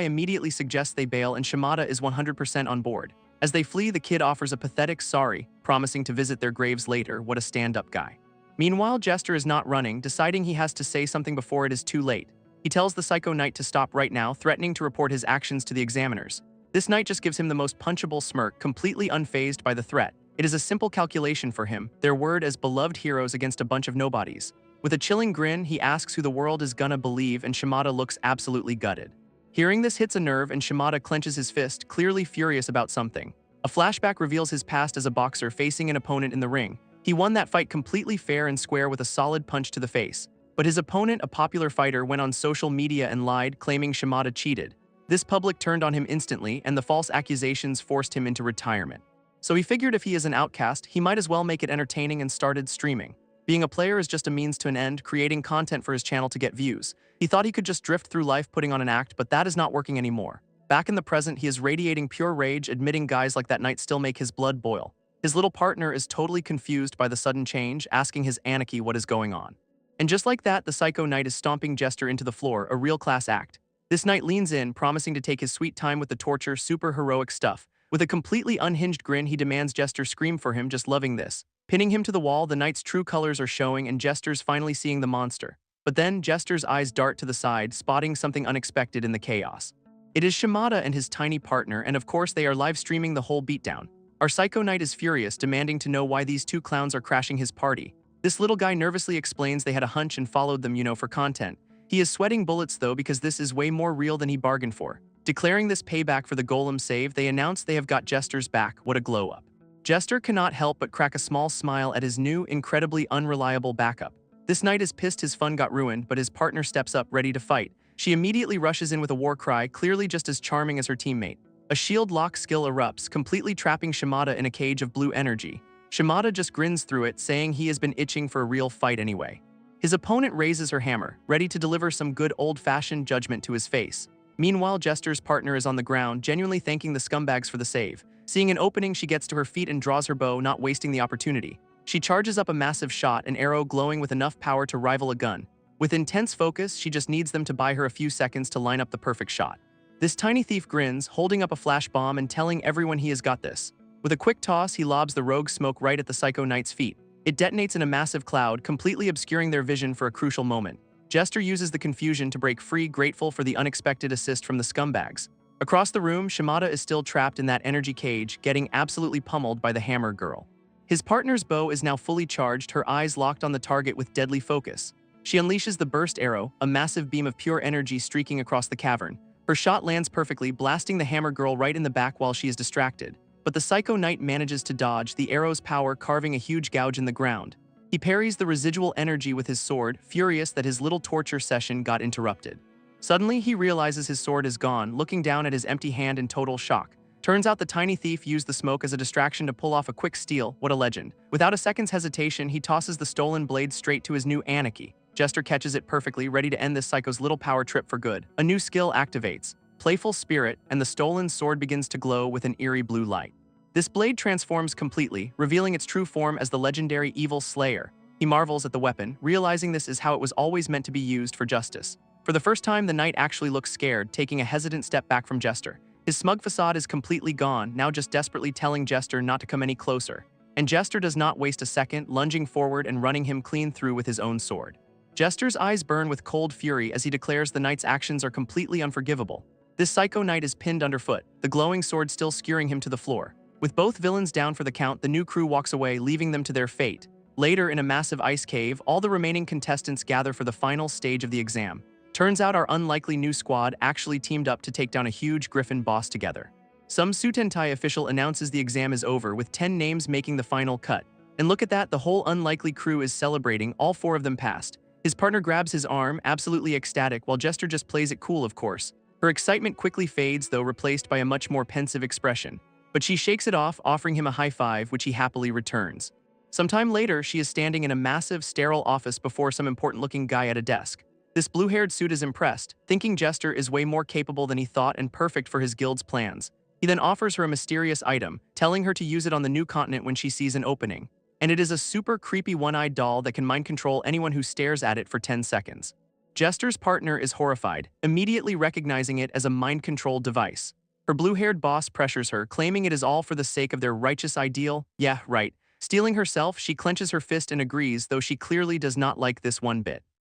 immediately suggests they bail, and Shimada is 100% on board. As they flee, the kid offers a pathetic sorry, promising to visit their graves later. What a stand-up guy. Meanwhile, Jester is not running, deciding he has to say something before it is too late. He tells the psycho knight to stop right now, threatening to report his actions to the examiners. This knight just gives him the most punchable smirk, completely unfazed by the threat. It is a simple calculation for him, their word as beloved heroes against a bunch of nobodies. With a chilling grin, he asks who the world is gonna believe, and Shimada looks absolutely gutted. Hearing this hits a nerve, and Shimada clenches his fist, clearly furious about something. A flashback reveals his past as a boxer facing an opponent in the ring. He won that fight completely fair and square with a solid punch to the face. But his opponent, a popular fighter, went on social media and lied, claiming Shimada cheated. This public turned on him instantly, and the false accusations forced him into retirement. So he figured if he is an outcast, he might as well make it entertaining and started streaming. Being a player is just a means to an end, creating content for his channel to get views. He thought he could just drift through life putting on an act, but that is not working anymore. Back in the present, he is radiating pure rage, admitting guys like that knight still make his blood boil. His little partner is totally confused by the sudden change, asking his anarchy what is going on. And just like that, the psycho knight is stomping Jester into the floor, a real class act. This knight leans in, promising to take his sweet time with the torture, super heroic stuff. With a completely unhinged grin, he demands Jester scream for him, just loving this. Pinning him to the wall, the knight's true colors are showing, and Jester's finally seeing the monster. But then, Jester's eyes dart to the side, spotting something unexpected in the chaos. It is Shimada and his tiny partner, and of course they are live streaming the whole beatdown. Our psycho knight is furious, demanding to know why these 2 clowns are crashing his party. This little guy nervously explains they had a hunch and followed them, for content. He is sweating bullets though, because this is way more real than he bargained for. Declaring this payback for the golem save, they announce they have got Jester's back. What a glow-up. Jester cannot help but crack a small smile at his new, incredibly unreliable backup. This knight is pissed his fun got ruined, but his partner steps up, ready to fight. She immediately rushes in with a war cry, clearly just as charming as her teammate. A shield lock skill erupts, completely trapping Shimada in a cage of blue energy. Shimada just grins through it, saying he has been itching for a real fight anyway. His opponent raises her hammer, ready to deliver some good old-fashioned judgment to his face. Meanwhile, Jester's partner is on the ground, genuinely thanking the scumbags for the save. Seeing an opening, she gets to her feet and draws her bow, not wasting the opportunity. She charges up a massive shot, an arrow glowing with enough power to rival a gun. With intense focus, she just needs them to buy her a few seconds to line up the perfect shot. This tiny thief grins, holding up a flash bomb and telling everyone he has got this. With a quick toss, he lobs the rogue smoke right at the Psycho Knight's feet. It detonates in a massive cloud, completely obscuring their vision for a crucial moment. Jester uses the confusion to break free, grateful for the unexpected assist from the scumbags. Across the room, Shimada is still trapped in that energy cage, getting absolutely pummeled by the hammer girl. His partner's bow is now fully charged, her eyes locked on the target with deadly focus. She unleashes the burst arrow, a massive beam of pure energy streaking across the cavern. Her shot lands perfectly, blasting the hammer girl right in the back while she is distracted. But the Psycho Knight manages to dodge, the arrow's power carving a huge gouge in the ground. He parries the residual energy with his sword, furious that his little torture session got interrupted. Suddenly, he realizes his sword is gone, looking down at his empty hand in total shock. Turns out the tiny thief used the smoke as a distraction to pull off a quick steal. What a legend. Without a second's hesitation, he tosses the stolen blade straight to his new Anarchy. Jester catches it perfectly, ready to end this psycho's little power trip for good. A new skill activates. Playful Spirit, and the stolen sword begins to glow with an eerie blue light. This blade transforms completely, revealing its true form as the legendary Evil Slayer. He marvels at the weapon, realizing this is how it was always meant to be used for justice. For the first time, the knight actually looks scared, taking a hesitant step back from Jester. His smug facade is completely gone, now just desperately telling Jester not to come any closer. And Jester does not waste a second, lunging forward and running him clean through with his own sword. Jester's eyes burn with cold fury as he declares the knight's actions are completely unforgivable. This Psycho Knight is pinned underfoot, the glowing sword still skewering him to the floor. With both villains down for the count, the new crew walks away, leaving them to their fate. Later, in a massive ice cave, all the remaining contestants gather for the final stage of the exam. Turns out our unlikely new squad actually teamed up to take down a huge griffin boss together. Some Sutentai official announces the exam is over, with 10 names making the final cut. And look at that, the whole unlikely crew is celebrating, all 4 of them passed. His partner grabs his arm, absolutely ecstatic, while Jester just plays it cool, of course. Her excitement quickly fades, though, replaced by a much more pensive expression. But she shakes it off, offering him a high five, which he happily returns. Sometime later, she is standing in a massive, sterile office before some important-looking guy at a desk. This blue-haired suit is impressed, thinking Jester is way more capable than he thought and perfect for his guild's plans. He then offers her a mysterious item, telling her to use it on the new continent when she sees an opening. And it is a super creepy one-eyed doll that can mind control anyone who stares at it for 10 seconds. Jester's partner is horrified, immediately recognizing it as a mind-controlled device. Her blue-haired boss pressures her, claiming it is all for the sake of their righteous ideal. Yeah, right. Stealing herself, she clenches her fist and agrees, though she clearly does not like this one bit.